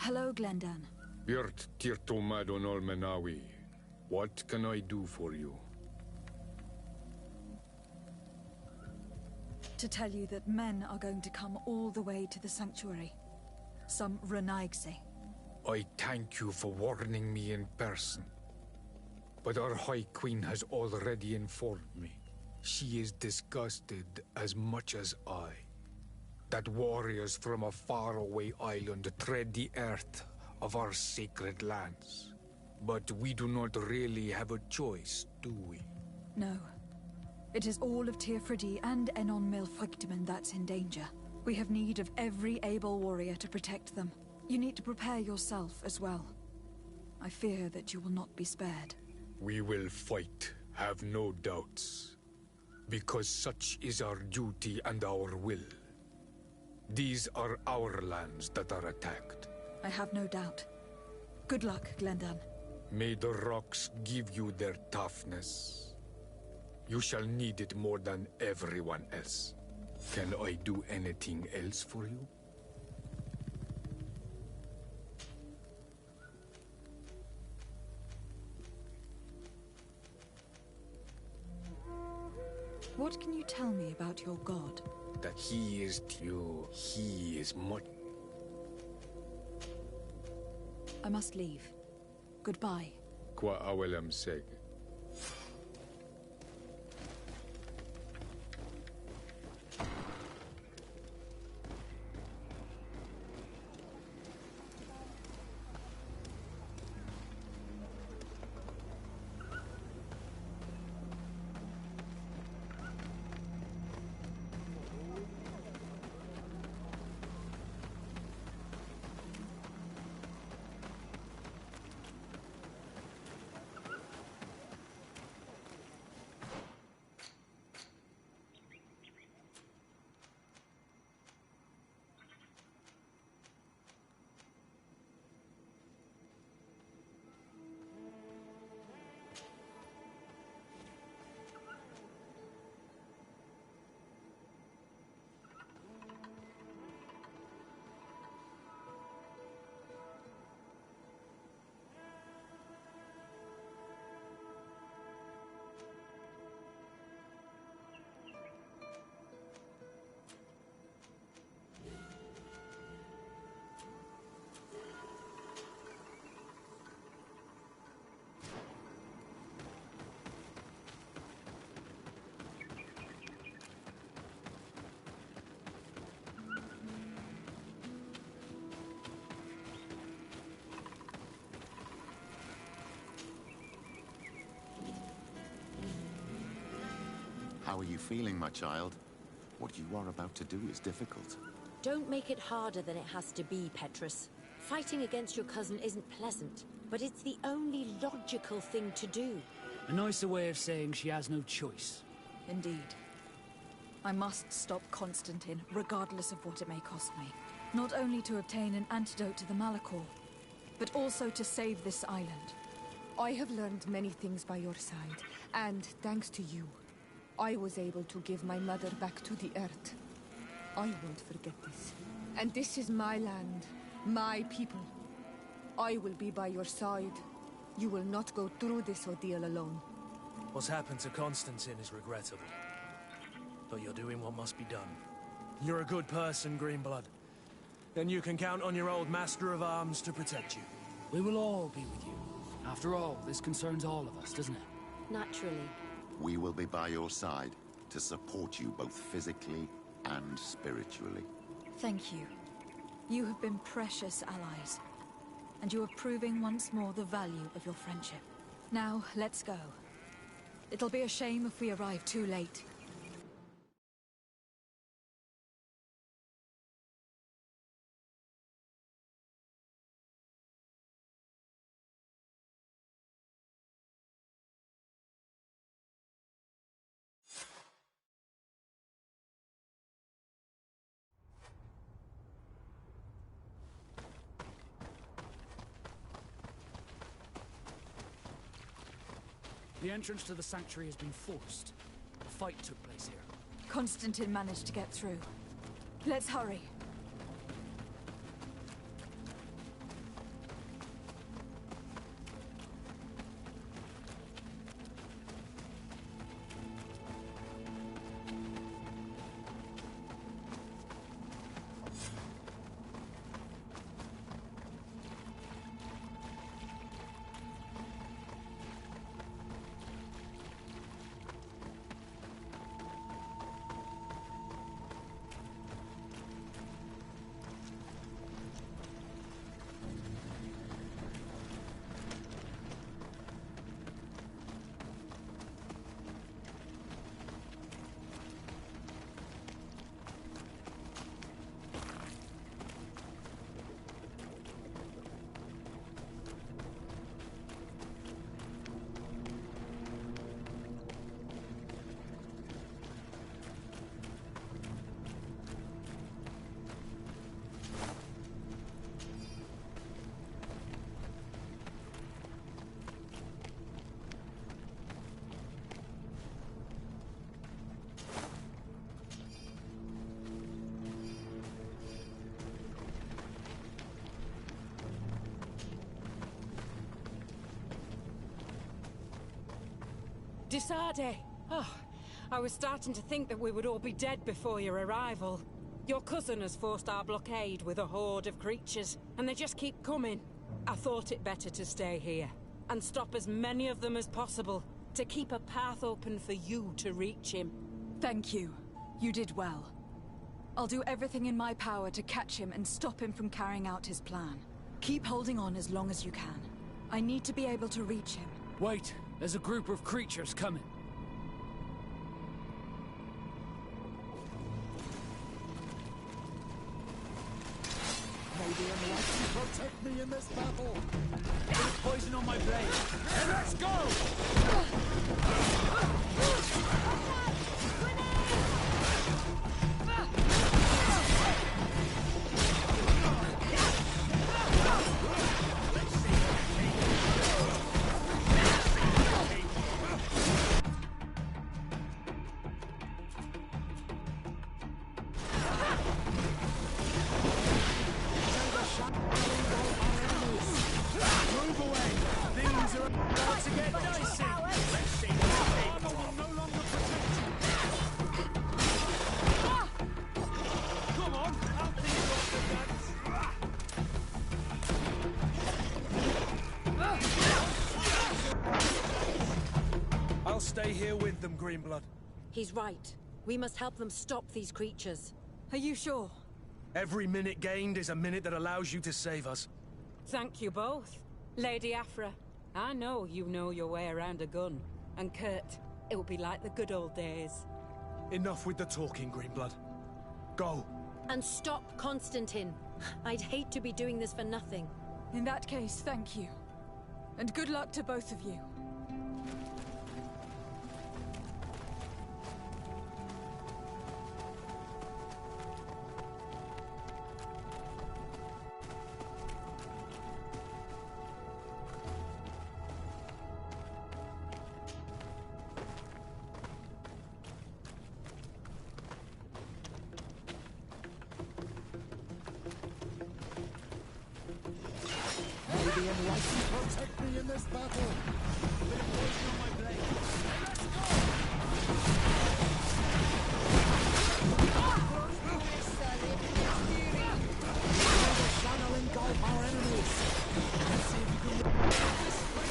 Hello, Glendan.
Yurt Tirtomad on Olmenawi. What can I do for you?
To tell you that men are going to come all the way to the sanctuary. Some Renaigse.
I thank you for warning me in person. But our High Queen has already informed me. She is disgusted as much as I. That warriors from a faraway island tread the earth of our sacred lands. But we do not really have a choice, do we?
No. It is all of Tirfridi and Enon Milfrictiman that's in danger. We have need of every able warrior to protect them. You need to prepare yourself as well. I fear that you will not be spared.
We will fight, have no doubts. Because such is our duty and our will. These are our lands that are attacked.
I have no doubt. Good luck, Glendan.
May the rocks give you their toughness. You shall need it more than everyone else. Can I do anything else for you?
What can you tell me about your god?
That he is you. He is much.
I must leave. Goodbye.
Qua awelem seg.
How are you feeling, my child? What you are about to do is difficult.
Don't make it harder than it has to be, Petrus. Fighting against your cousin isn't pleasant, but it's the only logical thing to do.
A nicer way of saying she has no choice.
Indeed. I must stop Constantine, regardless of what it may cost me. Not only to obtain an antidote to the Malachor, but also to save this island.
I have learned many things by your side, and thanks to you, I was able to give my mother back to the earth. I won't forget this. And this is my land, my people. I will be by your side. You will not go through this ordeal alone.
What's happened to Constantine is regrettable. But you're doing what must be done. You're a good person, Greenblood. Then you can count on your old master of arms to protect you.
We will all be with you. After all, this concerns all of us, doesn't it?
Naturally.
We will be by your side to support you both physically and spiritually.
Thank you. You have been precious allies. And you are proving once more the value of your friendship. Now, let's go. It'll be a shame if we arrive too late.
The entrance to the sanctuary has been forced. A fight took place here.
Constantine managed to get through. Let's hurry.
Desade! Oh, I was starting to think that we would all be dead before your arrival. Your cousin has forced our blockade with a horde of creatures, and they just keep coming. I thought it better to stay here, and stop as many of them as possible, to keep a path open for you to reach him.
Thank you. You did well. I'll do everything in my power to catch him and stop him from carrying out his plan. Keep holding on as long as you can. I need to be able to reach him.
Wait, there's a group of creatures coming.
Maybe I'm right to protect me in this battle.
There's poison on my blade.
And let's go!
I'll stay here with them, Greenblood.
He's right. We must help them stop these creatures.
Are you sure?
Every minute gained is a minute that allows you to save us.
Thank you both. Lady Afra, I know you know your way around a gun. And Kurt, it will be like the good old days.
Enough with the talking, Greenblood. Go.
And stop Constantine. I'd hate to be doing this for nothing.
In that case, thank you. And good luck to both of you.
Maybe I'm right to protect me in this battle. Bit of poison on my blade. Let's channel engulf our enemies. Let's see if you can ward off this fate.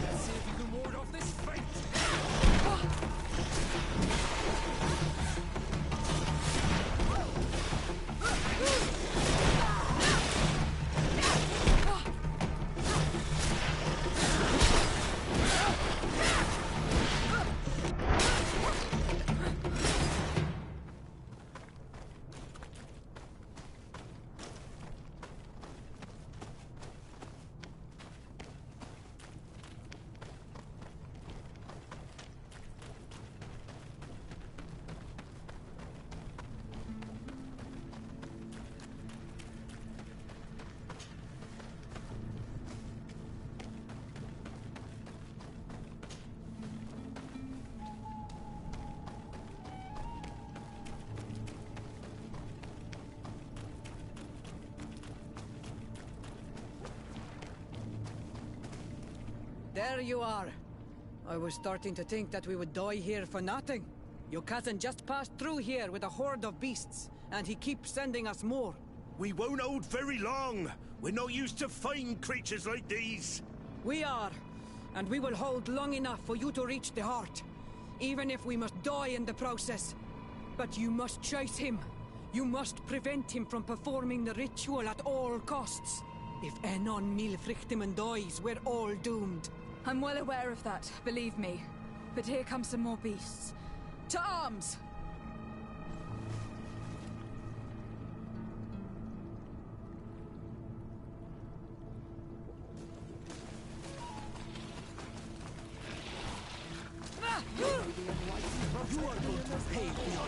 Let's see if you can ward off this fate.
There you are. I was starting to think that we would die here for nothing. Your cousin just passed through here with a horde of beasts, and he keeps sending us more.
We won't hold very long. We're not used to fighting creatures like these.
We are, and we will hold long enough for you to reach the heart, even if we must die in the process. But you must chase him. You must prevent him from performing the ritual at all costs. If Enon Milfrichtimen dies, we're all doomed.
I'm well aware of that, believe me. But here come some more beasts. To arms!
You are going to pay for your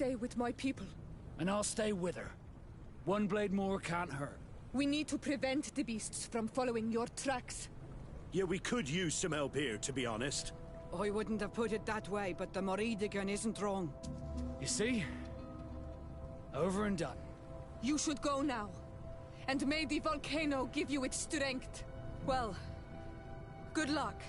stay with my people.
And I'll stay with her. One blade more can't hurt.
We need to prevent the beasts from following your tracks.
Yeah, we could use some help here, to be honest.
I wouldn't have put it that way, but the Morridigan isn't wrong.
You see? Over and done.
You should go now. And may the volcano give you its strength.
Well, good luck.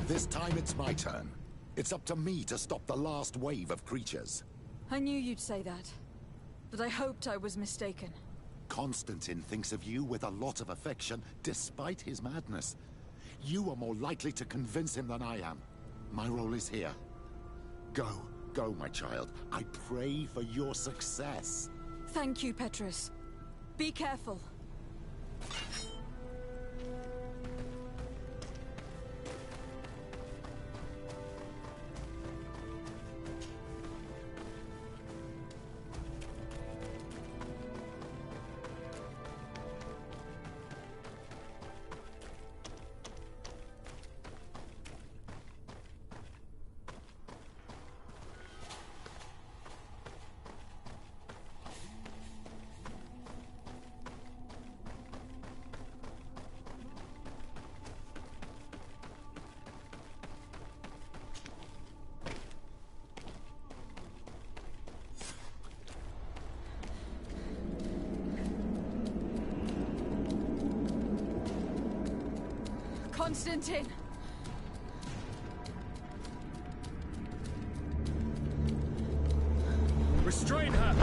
This time it's my turn. It's up to me to stop the last wave of creatures.
I knew you'd say that, but I hoped I was mistaken.
Constantine thinks of you with a lot of affection, despite his madness. You are more likely to convince him than I am. My role is here. Go, my child. I pray for your success.
Thank you, Petrus. Be careful. Constantine!
Restrain her!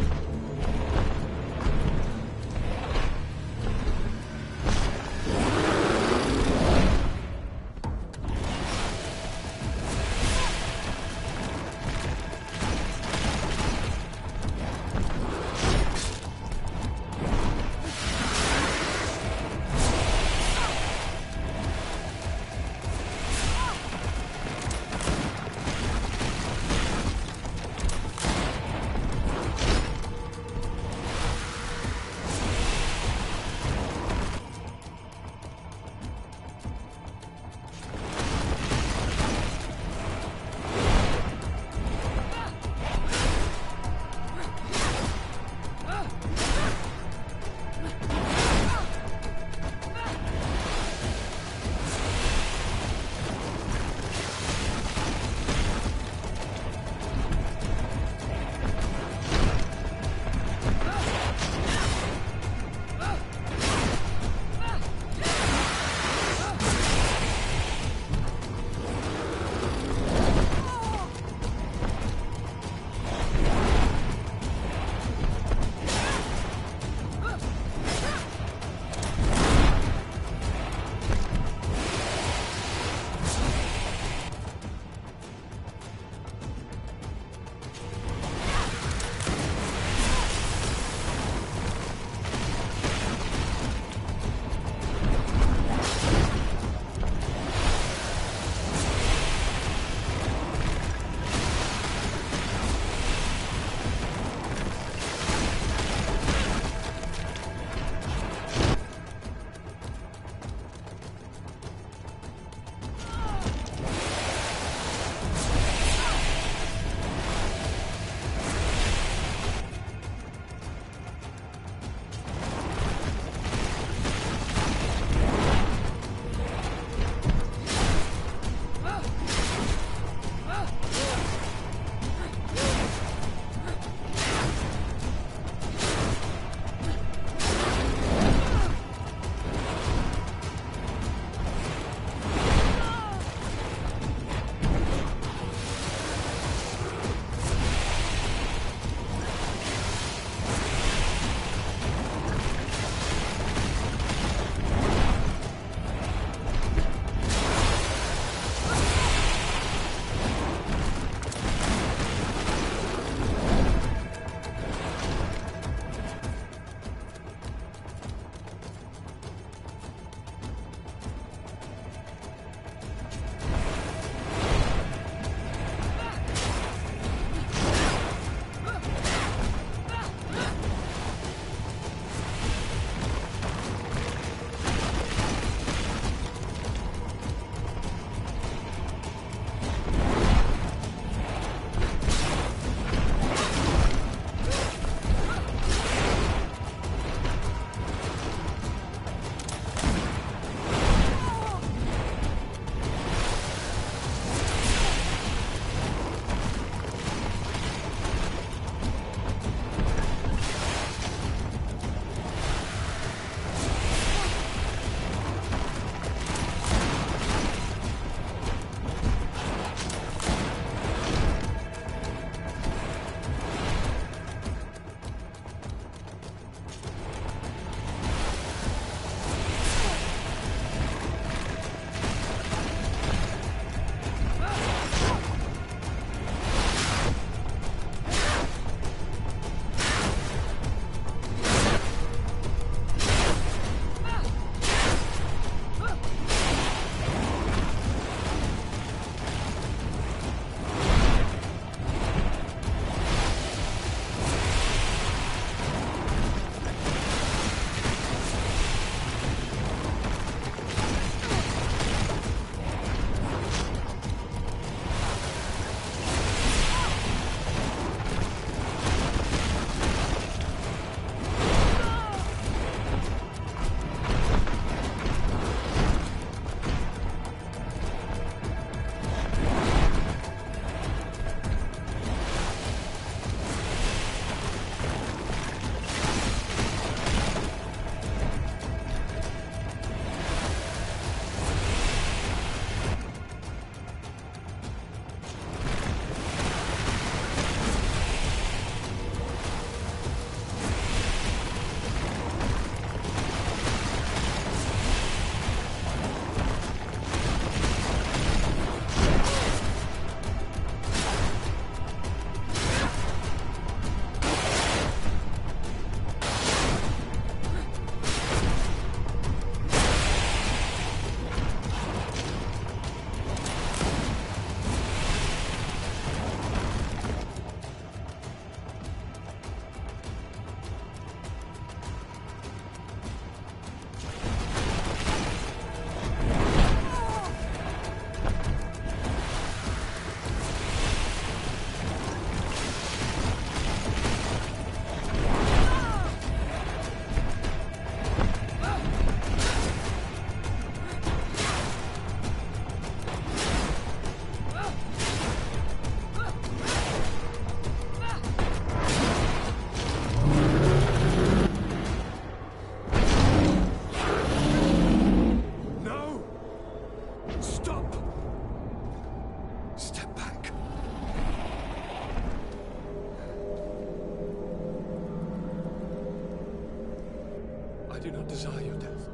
do not desire your death.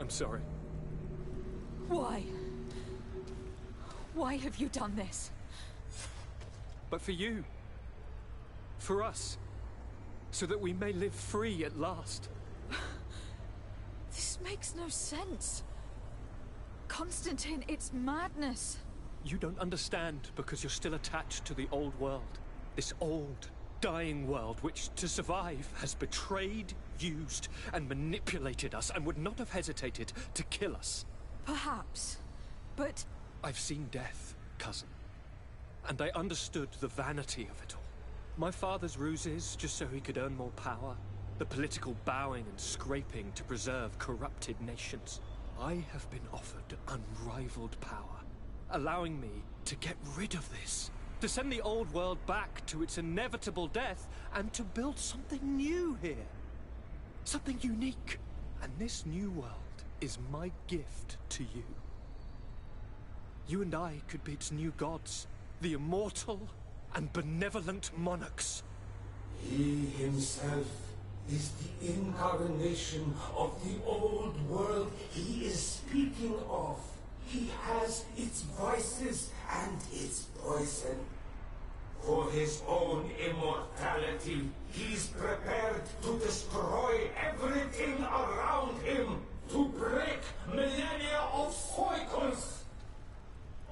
I'm sorry.
Why? Why have you done this?
But for you. For us. So that we may live free at last.
This makes no sense. Constantine, it's madness.
You don't understand because you're still attached to the old world. This old, dying world which, to survive, has betrayed, used, and manipulated us and would not have hesitated to kill us.
Perhaps, but...
I've seen death, cousin. And I understood the vanity of it all. My father's ruses just so he could earn more power. The political bowing and scraping to preserve corrupted nations. I have been offered unrivaled power, allowing me to get rid of this. To send the old world back to its inevitable death, and to build something new here. Something unique. And this new world is my gift to you. You and I could be its new gods, the immortal and benevolent monarchs.
He himself is the incarnation of the old world he is speaking of. He has its vices and its poison. For his own immortality, he's prepared to destroy everything around him, to break millennia of cycles.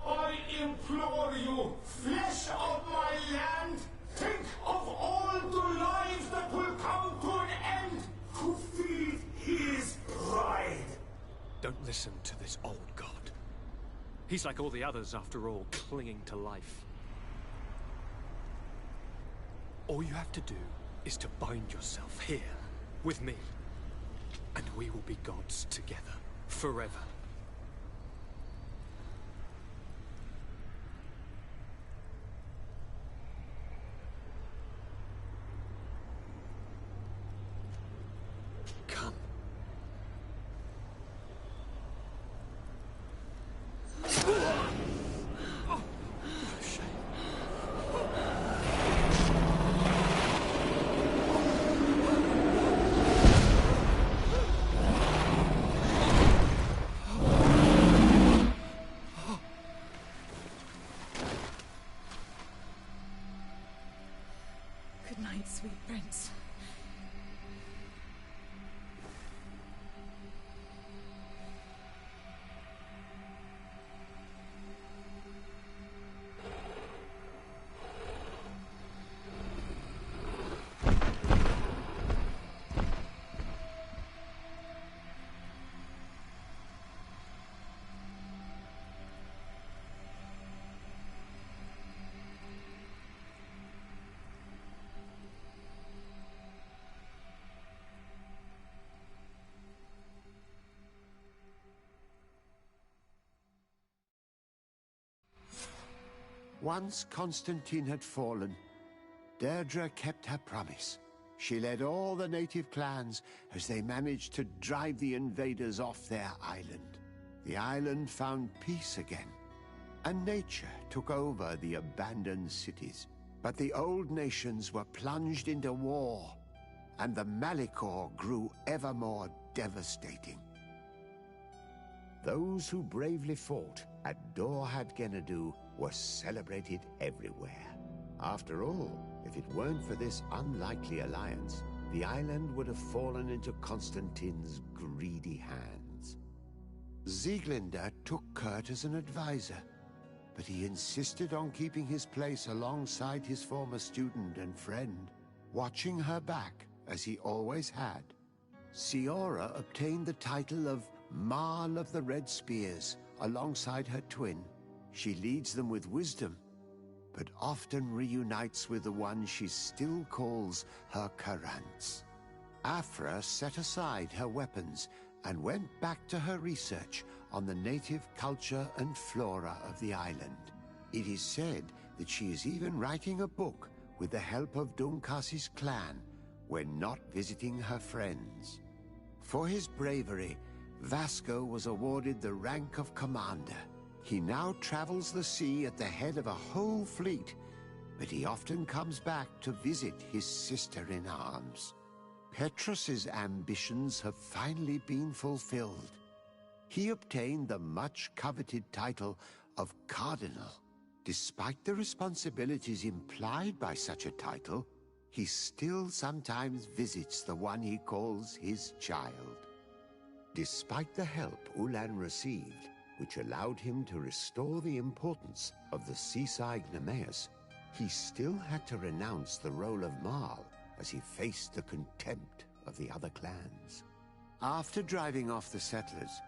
I implore you, flesh of my land, think of all the lives that will come to an end to feed his pride.
Don't listen to this old god. He's like all the others, after all, clinging to life. All you have to do is to bind yourself here, with me. And we will be gods together, forever. Come.
Good night, sweet prince.
Once Constantine had fallen, Deirdre kept her promise. She led all the native clans as they managed to drive the invaders off their island. The island found peace again, and nature took over the abandoned cities. But the old nations were plunged into war, and the Malachor grew ever more devastating. Those who bravely fought at Dorhad Genadu were celebrated everywhere. After all, if it weren't for this unlikely alliance, the island would have fallen into Constantine's greedy hands. Sieglinde took Kurt as an advisor, but he insisted on keeping his place alongside his former student and friend, watching her back as he always had. Siora obtained the title of Marl of the Red Spears alongside her twin. She leads them with wisdom, but often reunites with the one she still calls her Karants. Afra set aside her weapons and went back to her research on the native culture and flora of the island. It is said that she is even writing a book with the help of Dunkasi's clan when not visiting her friends. For his bravery, Vasco was awarded the rank of commander. He now travels the sea at the head of a whole fleet, but he often comes back to visit his sister-in-arms. Petrus's ambitions have finally been fulfilled. He obtained the much-coveted title of Cardinal. Despite the responsibilities implied by such a title, he still sometimes visits the one he calls his child. Despite the help Ulan received, which allowed him to restore the importance of the seaside Nemeus, he still had to renounce the role of Marl as he faced the contempt of the other clans. After driving off the settlers,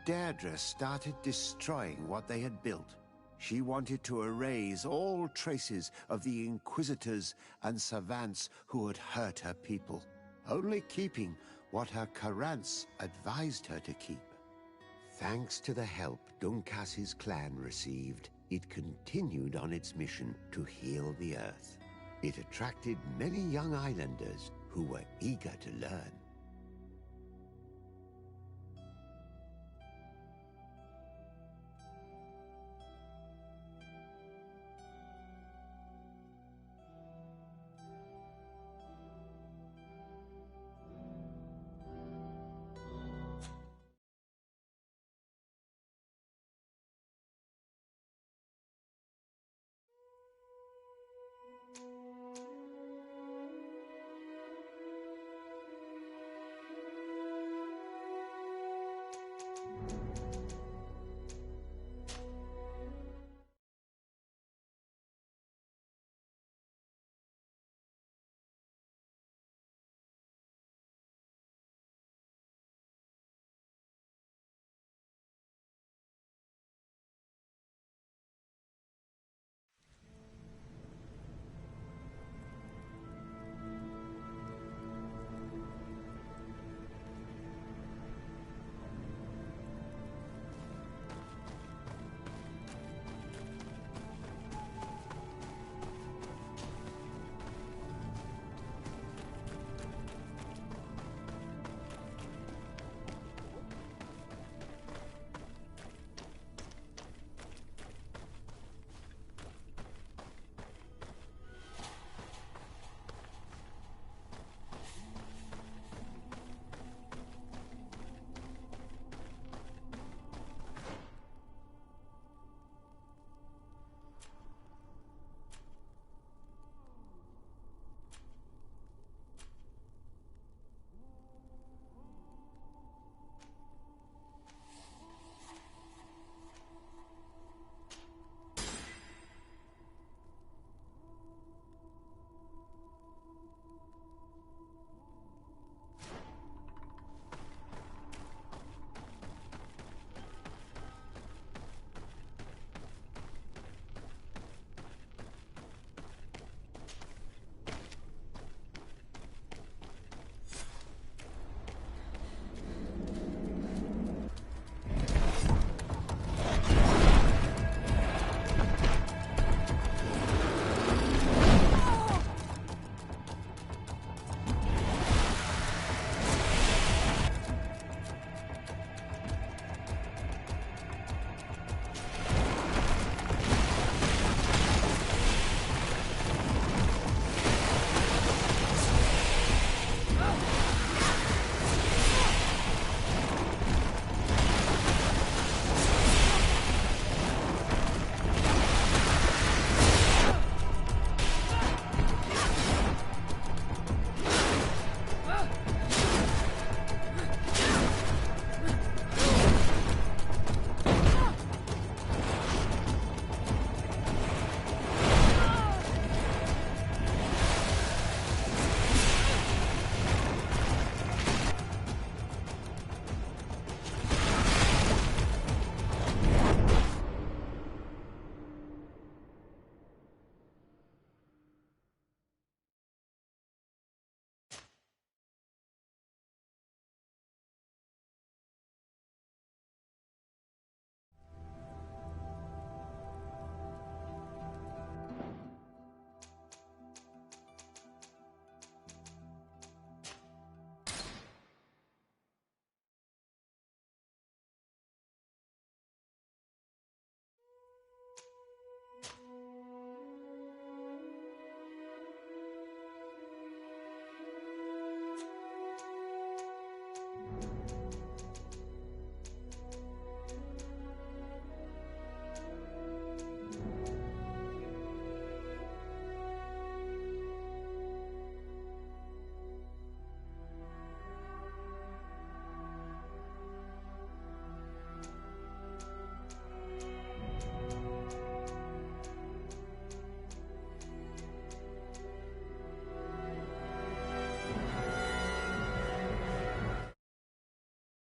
Deirdre started destroying what they had built. She wanted to erase all traces of the Inquisitors and Savants who had hurt her people, only keeping what her Karants advised her to keep. Thanks to the help Dunkas's clan received, it continued on its mission to heal the Earth. It attracted many young islanders who were eager to learn.